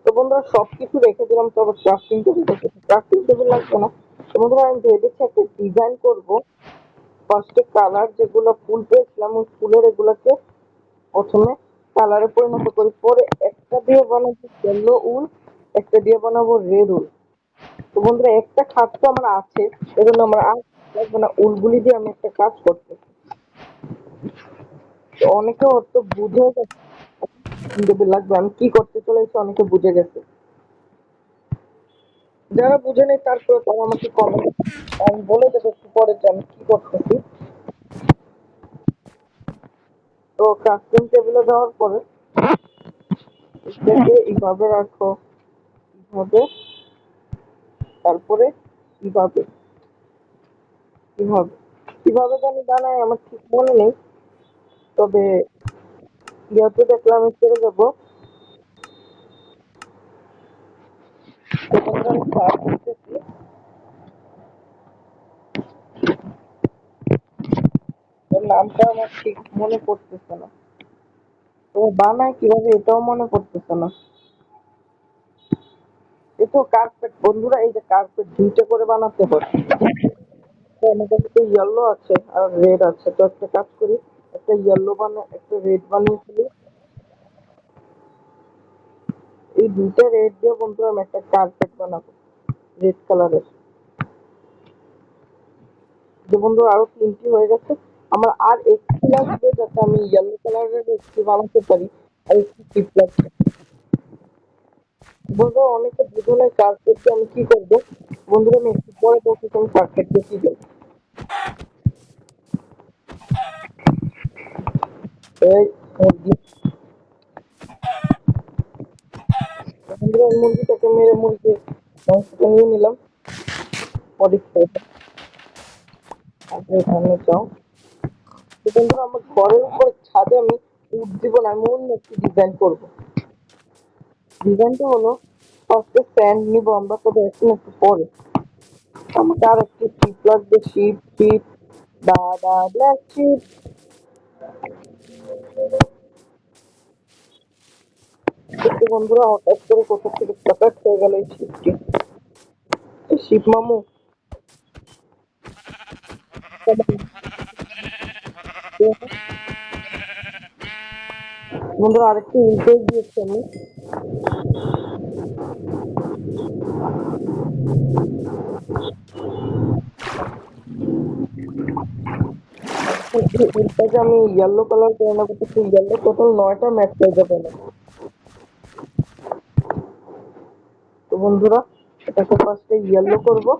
তো বন্ধুরা সবকিছু রেখে দিলাম, তবে ক্রাফটিং টেবিল লাগবে না। তো বন্ধুরা আমি ভেবেছি একটা ডিজাইন করবো। ফার্স্টে কালার যেগুলো ফুল পেয়েছিলাম ওই ফুলের এগুলোকে প্রথমে কালারে পরিণত করি, পরে একটা দিয়ে বানাবো ইয়েলো উল, একটা দিয়ে বানাবো রেড উল। তো বন্ধুরা একটা খাট তো আমার আছে, এজন্য আমার আর লাগবে না, উলগুলি দিয়ে আমি একটা কাজ করতে। তো অনেকে হয়তো বুঝে গেছে লাগবে আমি কি করতে চলেছি, অনেকে বুঝে গেছে। যারা বুঝে নেই তারপরে তারা আমাকে কমেন্ট, আমি বলে দেবো একটু পরে যে আমি কি করতেছি। তো ক্রাফটিং টেবিলে দেওয়ার পরে এটাকে এইভাবে রাখো, এইভাবে, তারপরে কিভাবে কিভাবে কিভাবে জানি বানায় আমার ঠিক মনে নেই, তবে ইয়াতে দেখলে আমি ছেড়ে যাবো। সেখানে আমি কাজ করতেছি, ওর নামটা আমার ঠিক মনে পড়তেছে না, তো বানায় কিভাবে এটাও মনে পড়তেছে না। এই তো কার্পেট বন্ধুরা, এই যে কার্পেট দুইটা করে বানাতে হয়। তো আমার কাছে তো ইয়েলো আছে আর রেড আছে, তো একটা কাজ করি, একটা ইয়েলো বানাই একটা রেড বানিয়ে ফেলি। এই দুইটা রেড দিয়ে বন্ধুরা আমি একটা কার্পেট বানাবো রেড কালারের। যে বন্ধু আরো তিনটি হয়ে গেছে, আমার আর একটি লাগবে যাতে আমি ইয়েলো কালারের একটি বানাতে পারি, আর একটি টিপ লাগবে। বন্ধু অনেকে বুঝে নেয় কার্পেট দিয়ে আমি কি করবো। বন্ধুরা আমি একটু পরে বলছি আমি কার্পেট দিয়ে কি করবো। এই মুরগি, বন্ধুরা এই মুরগিটাকে মেরে মুরগি মাংসটা নিয়ে নিলাম, পরে খেয়ে তারপরে এখানে যাও। তো বন্ধুরা আমার ঘরের উপর ছাদে আমি উঠ দিব না, আমি অন্য একটি ডিজাইন করবো। ডিজাইনটা হলো ফার্স্টে স্যান্ড নিবো আমরা, তবে এখন একটু পরে। আমাকে আর একটু শিপ লাগবে, শিপ শিপ দাদা ব্ল্যাক শিপ। কিন্তু বন্ধুরা হঠাৎ করে কোথা থেকে প্রকাশ হয়ে গেল এই শিপটি, এই শিপ মামু। বন্ধুরা আরেকটু উল্টে দিয়েছি আমি। উল্টাকে আমি ইয়েলো কালার করে নেবো, কিন্তু ইয়েলো টোটাল 9টা ম্যাচ হয়ে যাবে না। তো বন্ধুরা এটাকে ফার্স্টে ইয়েলো করবো,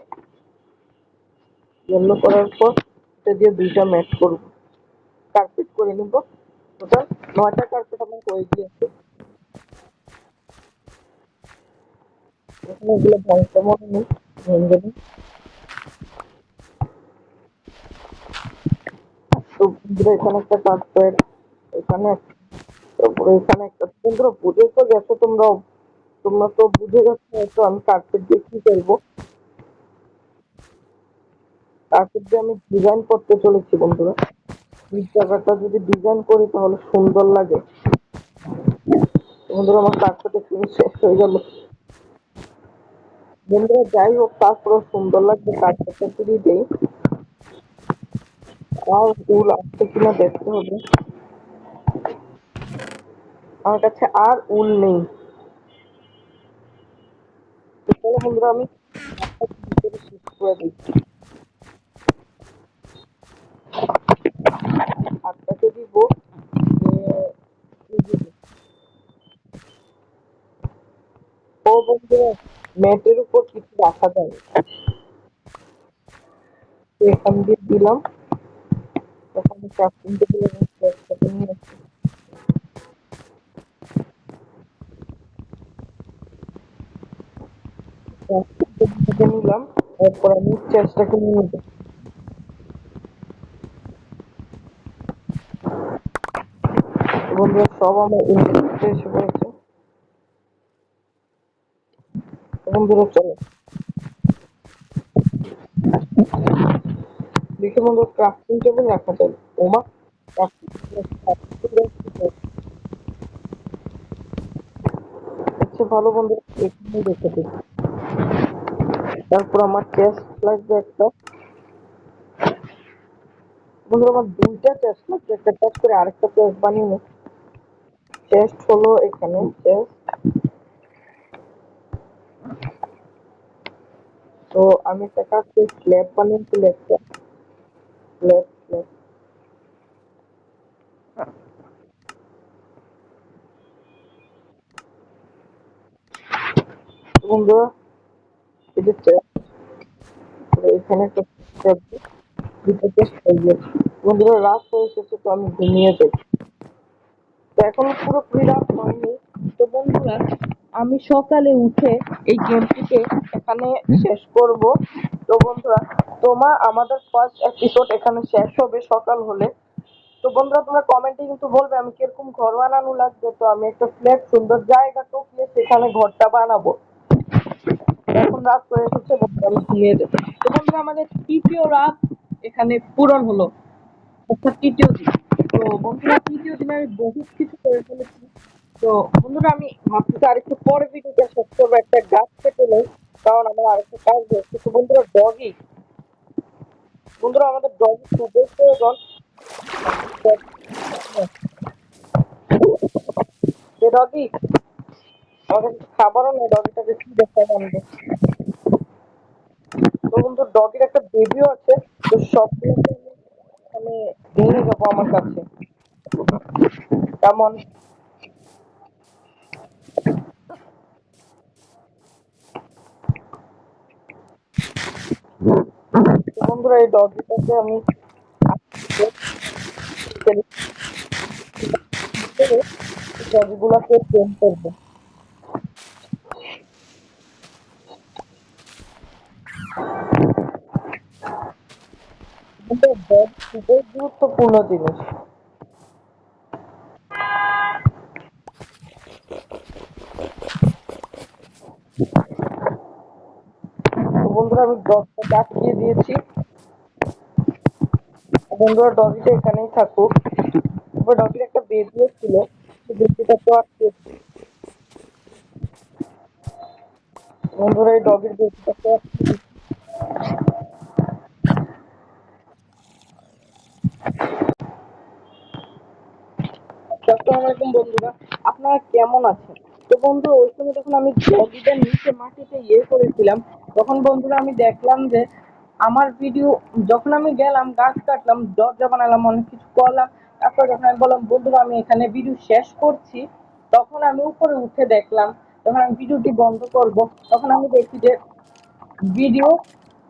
ইয়েলো করার পর এটা দিয়ে দুইটা ম্যাচ করবো, কার্পেট করে নিবো। টোটাল 9টা কার্পেট আমার হয়ে গিয়েছে। এখানে এগুলো ভাঙতে মনে নেই, ভেঙে দিই। তো বন্ধুরা এখানে একটা কার্পেট, এখানে তারপরে এখানে একটা, বন্ধুরা বুঝে তো গেছো তোমরাও, তোমরা তো বুঝে গেছো হয়তো আমি কার্পেট দিয়ে কি করবো। কার্পেট দিয়ে আমি ডিজাইন করতে চলেছি বন্ধুরা। এই জায়গাটা যদি ডিজাইন করি তাহলে সুন্দর লাগে। তো বন্ধুরা আমার কার্পেটের ফিনিশ শেষ হয়ে গেল। বন্ধুরা যাই হোক তারপরে সুন্দর লাগবে, কার্পেটটা যদি দেই। আর ফুল আসছে কিনা দেখতে হবে। আমার কাছে আর উল নেই। তো চলো বন্ধুরা আমি ভিতরে শিফট করে দিই। আপনাকে দিব যে ও বন্ধুরা ম্যাটের উপর কিছু রাখা যায়, তো এখান দিয়ে দিলাম। ওখানে ক্রাফটিং টেবিল এবং চেয়ারটাকে নিয়ে ক্রাফটিং টেবিলটাকে নিলাম। এরপর আমি চেয়ারটাকে নিয়ে নিব। বন্ধুরা সব আমার ইনভেস্টে এসে পড়েছে। বন্ধুরা চলো দেখি বন্ধুরা ক্রাফটিং টেবিল রাখা যায়। ওমা ক্রাফটিং টেবিল আচ্ছা ভালো বন্ধুরা এখানে রেখে দিই। তারপর আমার চেস্ট লাগবে একটা। বন্ধুরা আমার দুইটা চেস্ট লাগবে, একটা কাজ করে আরেকটা চেস্ট বানিয়ে নিই। চেস্ট হলো এখানে চেস্ট। তো আমি একটা কাজ করি স্ল্যাব বানিয়ে তুলে একটা স্ল্যাব স্ল্যাব। বন্ধুরা এটা চেস্ট, এখানে একটা চেস্ট দুটো চেস্ট হয়ে গেছে। বন্ধুরা রাত হয়ে এসেছে, তো আমি ঘুমিয়ে যাই। তো এখনো পুরোপুরি রাত হয়নি। তো বন্ধুরা আমি সকালে উঠে এই গেমটিকে এখানে শেষ করব। তো বন্ধুরা আমাদের ফার্স্ট এপিসোড এখানে শেষ হবে সকাল হলে। তো বন্ধুরা তোমরা কমেন্টে কিন্তু বলবে আমি কিরকম ঘর বানানো লাগবে। তো আমি একটা ফ্ল্যাট সুন্দর জায়গা টুকিয়ে সেখানে ঘরটা বানাবো। এখন রাত হয়ে এসেছে, বন্ধুরা আমি ঘুমিয়ে যাবো। তো বন্ধুরা আমাদের তৃতীয় রাত এখানে পূরণ হলো, অর্থাৎ তৃতীয় দিন। তো বন্ধুরা তৃতীয় দিনে আমি বহুত কিছু করে ফেলেছি। তো বন্ধুরা আমি ভাবছি আরেকটু পরে ভিডিওটা শেষ করবো, একটা গাছ কেটে নেই, কারণ আমার আরেকটা কাজ রয়েছে। তো বন্ধুরা ডগি, বন্ধুরা আমাদের ডগি খুবই প্রয়োজন। ডগি আমাদের খাবারও নেই, ডগিটাকে কি দেখতে আনবে। তো বন্ধু ডগির একটা বেবিও আছে। তো সবগুলোকে আমি নিয়ে যাবো আমার কাছে। কেমন? তো বন্ধুরা এই ডগিটাকে আমি ডগিগুলোকে ট্রেন করবো। কিন্তু ডগ খুবই গুরুত্বপূর্ণ জিনিস। তো বন্ধুরা আমি ডগটা ডাকিয়ে দিয়েছি। বন্ধুরা ডগিটা এখানেই থাকুক। তারপর ডগির একটা বেবিও ছিল, সেই বেবিটা তো আটকে। বন্ধুরা এই ডগির বেবিটা তো আসসালামু আলাইকুম বন্ধুরা, আপনারা কেমন আছেন? তো বন্ধু ওই সময় যখন আমি ডগিটার নিচে মাটিতে করেছিলাম, তখন বন্ধুরা আমি দেখলাম যে আমার ভিডিও, যখন আমি গেলাম গাছ কাটলাম দরজা বানালাম অনেক কিছু করলাম, তারপর যখন আমি বললাম বন্ধুরা আমি এখানে ভিডিও শেষ করছি, তখন আমি উপরে উঠে দেখলাম, যখন আমি ভিডিওটি বন্ধ করব তখন আমি দেখি যে ভিডিও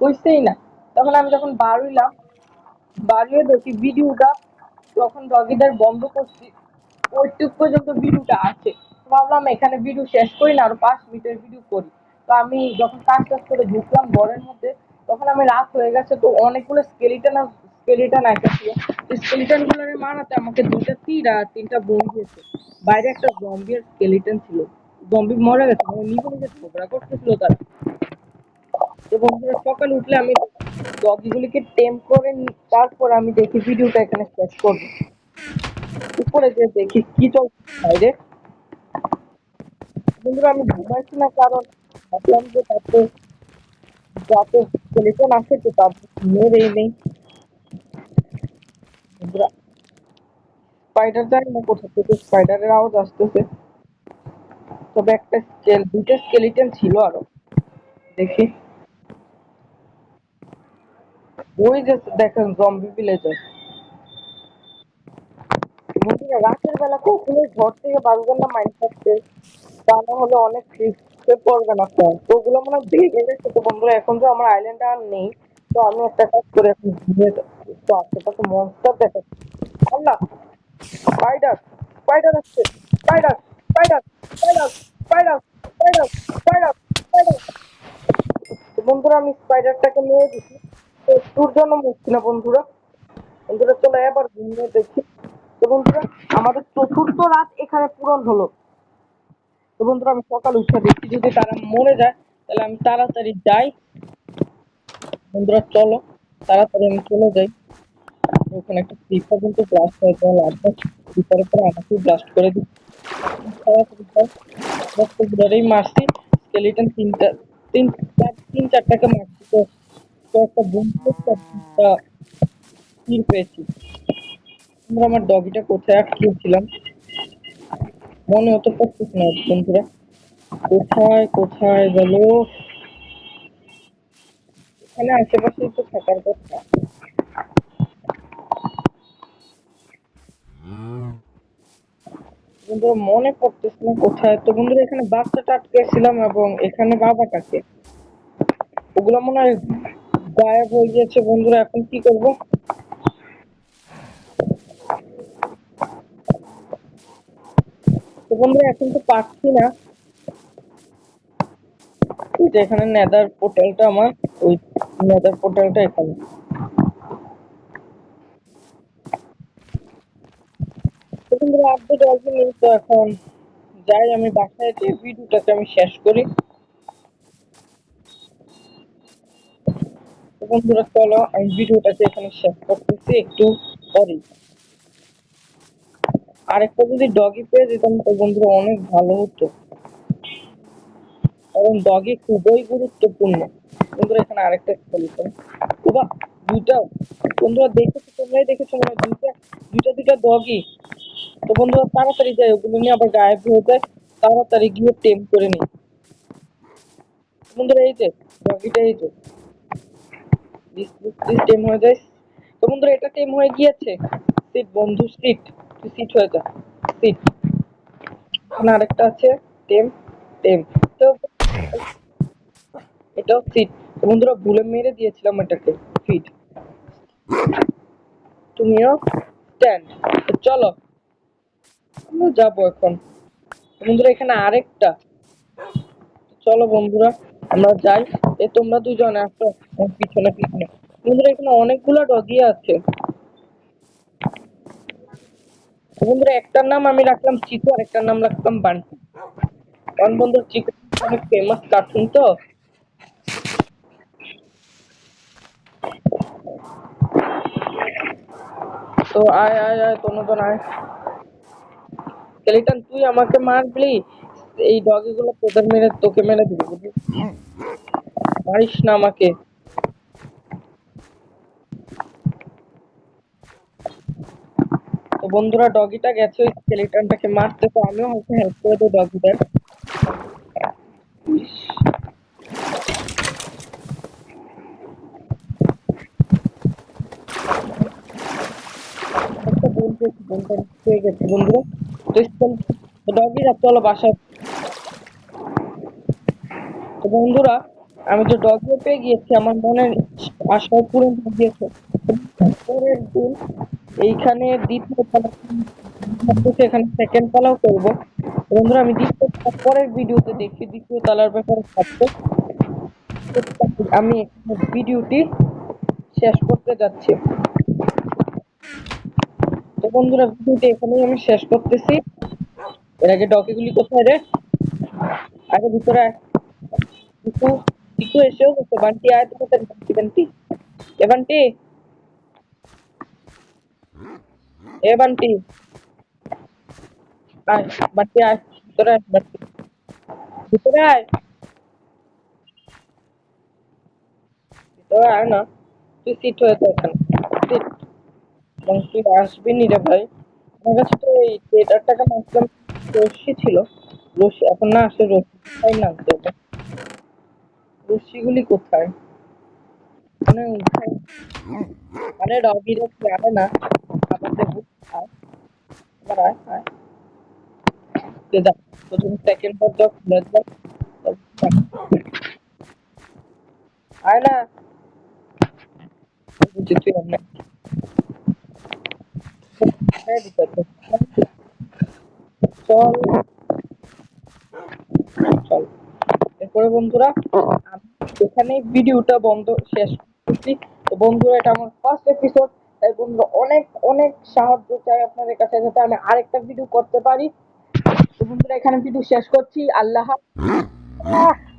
হইছেই না। তখন আমি যখন বার হইলাম, বাড়িয়ে দেখি ভিডিওটা, তখন ডগিদের বন্ধ করছি, ওইটুক পর্যন্ত ভিডিওটা আছে। তো ভাবলাম এখানে ভিডিও শেষ করি না, আরো 5 মিনিটের ভিডিও করি। তো আমি যখন কাজ টাজ করে ঢুকলাম ঘরের মধ্যে, তখন আমি রাত হয়ে গেছে। তো অনেকগুলো স্কেলিটন এসেছিল। স্কেলিটন গুলো মারাতে আমাকে দুইটা তীর আর তিনটা বোন দিয়েছে। বাইরে একটা জম্বি আর স্কেলিটন ছিল, জম্বি মরে গেছে, মানে নিজে নিজে ঝগড়া করতেছিল তারা। তো বন্ধুরা সকালে উঠলে আমি ডগিগুলিকে টেম করে তারপর আমি দেখি ভিডিওটা এখানে শেষ করবো। উপরে যে দেখি কি চলছে বাইরে। বন্ধুরা আমি ঘুমাইছি না, কারণ ভাবলাম যে তাতে যাতে টেলিফোন আসে তো তার মেরেই নেই। বন্ধুরা স্পাইডার জানি না কোথা থেকে স্পাইডারের আওয়াজ আসতেছে। তবে একটা দুইটা স্কেলিটন ছিল আরো। দেখি। ওই যে দেখেন জম্বি ভিলেজার। বন্ধুরা রাতের বেলা কখনোই ঘর থেকে বাঁচবেন না মাইনক্রাফটে, তা না হলে অনেক রিস্কে পড়বে না ফোন। তো ওগুলো মনে হয় ভেঙে গেছে। তো বন্ধুরা এখন যে আমার আইল্যান্ডে আর নেই, তো আমি একটা কাজ করে এখন ঘুমিয়ে যাচ্ছি। তো আশেপাশে মনস্টার দেখা আল্লাহ, স্পাইডার, স্পাইডার আসছে, spider, spider, spider, spider, spider, spider, spider. তো বন্ধুরা আমি স্পাইডারটাকে মেরে দিচ্ছি। তো একটুর জন্য মরছি না বন্ধুরা। বন্ধুরা চলো এবার ঘুমিয়ে দেখি। তো বন্ধুরা আমাদের চতুর্থ রাত এখানে পূরণ হলো। তো বন্ধুরা আমি সকালে উঠে দেখি যদি তারা মরে যায় তাহলে আমি তাড়াতাড়ি যাই। বন্ধুরা চলো তাড়াতাড়ি আমি চলে যাই। ওখানে একটা ক্রিপার কিন্তু ব্লাস্ট হয়ে যাওয়া লাগবে। ক্রিপারের পরে আমাকে ব্লাস্ট করে দিই। তাড়াতাড়ি যাই। ব্লাস্ট মারছি। স্কেলিটন তিন চারটাকে মারছি। তো তো একটা বন্ধু একটা তীর পেয়েছি। আমরা আমার ডগিটা কোথায় আটকিয়েছিলাম মনে হতে পারছিস না বন্ধুরা। কোথায় কোথায় গেল? এখানে আশেপাশেই তো থাকার কথা। বন্ধুরা মনে পড়তেছে না কোথায়। তো বন্ধুরা এখানে বাচ্চাটা আটকেছিলাম এবং এখানে বাবাটাকে। ওগুলো মনে হয় গায়েব হয়ে গিয়েছে বন্ধুরা। এখন কি করব? তো বন্ধুরা এখন তো পাচ্ছি না। ওই যে এখানে নেদার পোর্টালটা আমার, ওই নেদার পোর্টালটা এখানে। তো বন্ধুরা আপডেট আসবে তো এখন যাই আমি বাসায় যে ভিডিওটাকে আমি শেষ করি। তো বন্ধুরা চলো আমি ভিডিওটাকে এখানে শেষ করতেছি একটু পরেই। আরেকটা যদি ডগি পেয়ে যেতাম তো বন্ধুরা অনেক ভালো হতো, কারণ ডগি খুবই গুরুত্বপূর্ণ। বন্ধুরা এখানে আরেকটা স্কেলিটন। ওবা, দুইটা। বন্ধুরা দেখেছো, তোমরাই দেখেছো মনে হয় দুইটা দুইটা দুইটা ডগি। তো বন্ধুরা তাড়াতাড়ি যাই, ওগুলো নিয়ে আবার গায়েব হয়ে যায়। তাড়াতাড়ি গিয়ে টেম করে নিই। বন্ধুরা এই যে ডগিটা, এই যে টেম হয়ে যায়। তো বন্ধুরা এটা টেম হয়ে গিয়েছে। সিট বন্ধু, সিট তুই সিট হয়ে যা। সিট। এখানে আরেকটা আছে। টেম, টেম। তো এটাও সিট। বন্ধুরা ভুলে মেরে দিয়েছিলাম এটাকে। ফিট। তুমিও স্ট্যান্ড। চলো আমরা যাবো এখন। বন্ধুরা এখানে আরেকটা। চলো বন্ধুরা আমরা যাই। তোমরা দুজন আসো আমার পিছনে পিছনে। বন্ধুরা এখানে অনেকগুলো ডগি আছে। বন্ধুরা একটার নাম আমি রাখলাম চিকু আর একটার নাম রাখলাম বান্টি। কারণ বন্ধু চিকু অনেক ফেমাস কার্টুন। তো তো আয় আয় আয় তনুজন আয়। স্কেলিটন তুই আমাকে মারবি, এই ডগি গুলো তোদের মেরে তোকে মেরে দিবি বুঝলি? মারিস না আমাকে। তো বন্ধুরা ডগিটা গেছে ওই স্কেলিটনটাকে মারতে, তো আমিও হয়তো হেল্প করে দেবো ডগিটার। একটা বোন পেয়েছি, বোনটা পেয়ে গেছে বন্ধুরা। তো ডগিরা চলো বাসায়। তো বন্ধুরা আমি তো ডগিও পেয়ে গিয়েছি, আমার মনের আশা পূরণ হয়ে গিয়েছে। পরের দিন এইখানে দ্বিতীয় পালা, এখানে সেকেন্ড পালাও করবো। বন্ধুরা আমি দ্বিতীয় পরের ভিডিওতে দেখি দ্বিতীয় তালার ব্যাপারে থাকবে। আমি এখানে ভিডিওটি শেষ করতে যাচ্ছি। তো বন্ধুরা ভিডিওটি এখানেই আমি শেষ করতেছি। এর আগে ডকিগুলি কোথায় রে? আগে ভিতরে আয়। টিকু, টিকু এসেও গেছে। বান্টি আয় তো কোথায়? বান্টি বান্টি, এ বান্টি, এ বান্টি আয়। বান্টি আয় ভিতরে আয়, বান্টি ভিতরে আয়। ভিতরে আয় না, তুই সিট হয়ে যা এখানে। সিট। এবং তুই আসবি নি রে ভাই। আমার কাছে তো এই দেড় টাকা মাছলাম রশ্মি ছিল। রশ্মি এখন না আসলে রশ্মি কোথায় না আনতে হবে? রশ্মিগুলি কোথায়? মানে উঠায় মানে রবিরা কি আনে না আমাদের আয় এবার আয় আয় কে যা প্রথম সেকেন্ড বার যা খুলে দাও আয় না বুঝছি তুই অনেক চল চল এরপরে বন্ধুরা আমি এখানেই ভিডিওটা বন্ধ শেষ করছি। তো বন্ধুরা এটা আমার ফার্স্ট এপিসোড, তাই বন্ধুরা অনেক অনেক সাহায্য চাই আপনাদের কাছে যাতে আমি আরেকটা ভিডিও করতে পারি। তো বন্ধুরা এখানে ভিডিও শেষ করছি। আল্লাহ হাফেজ।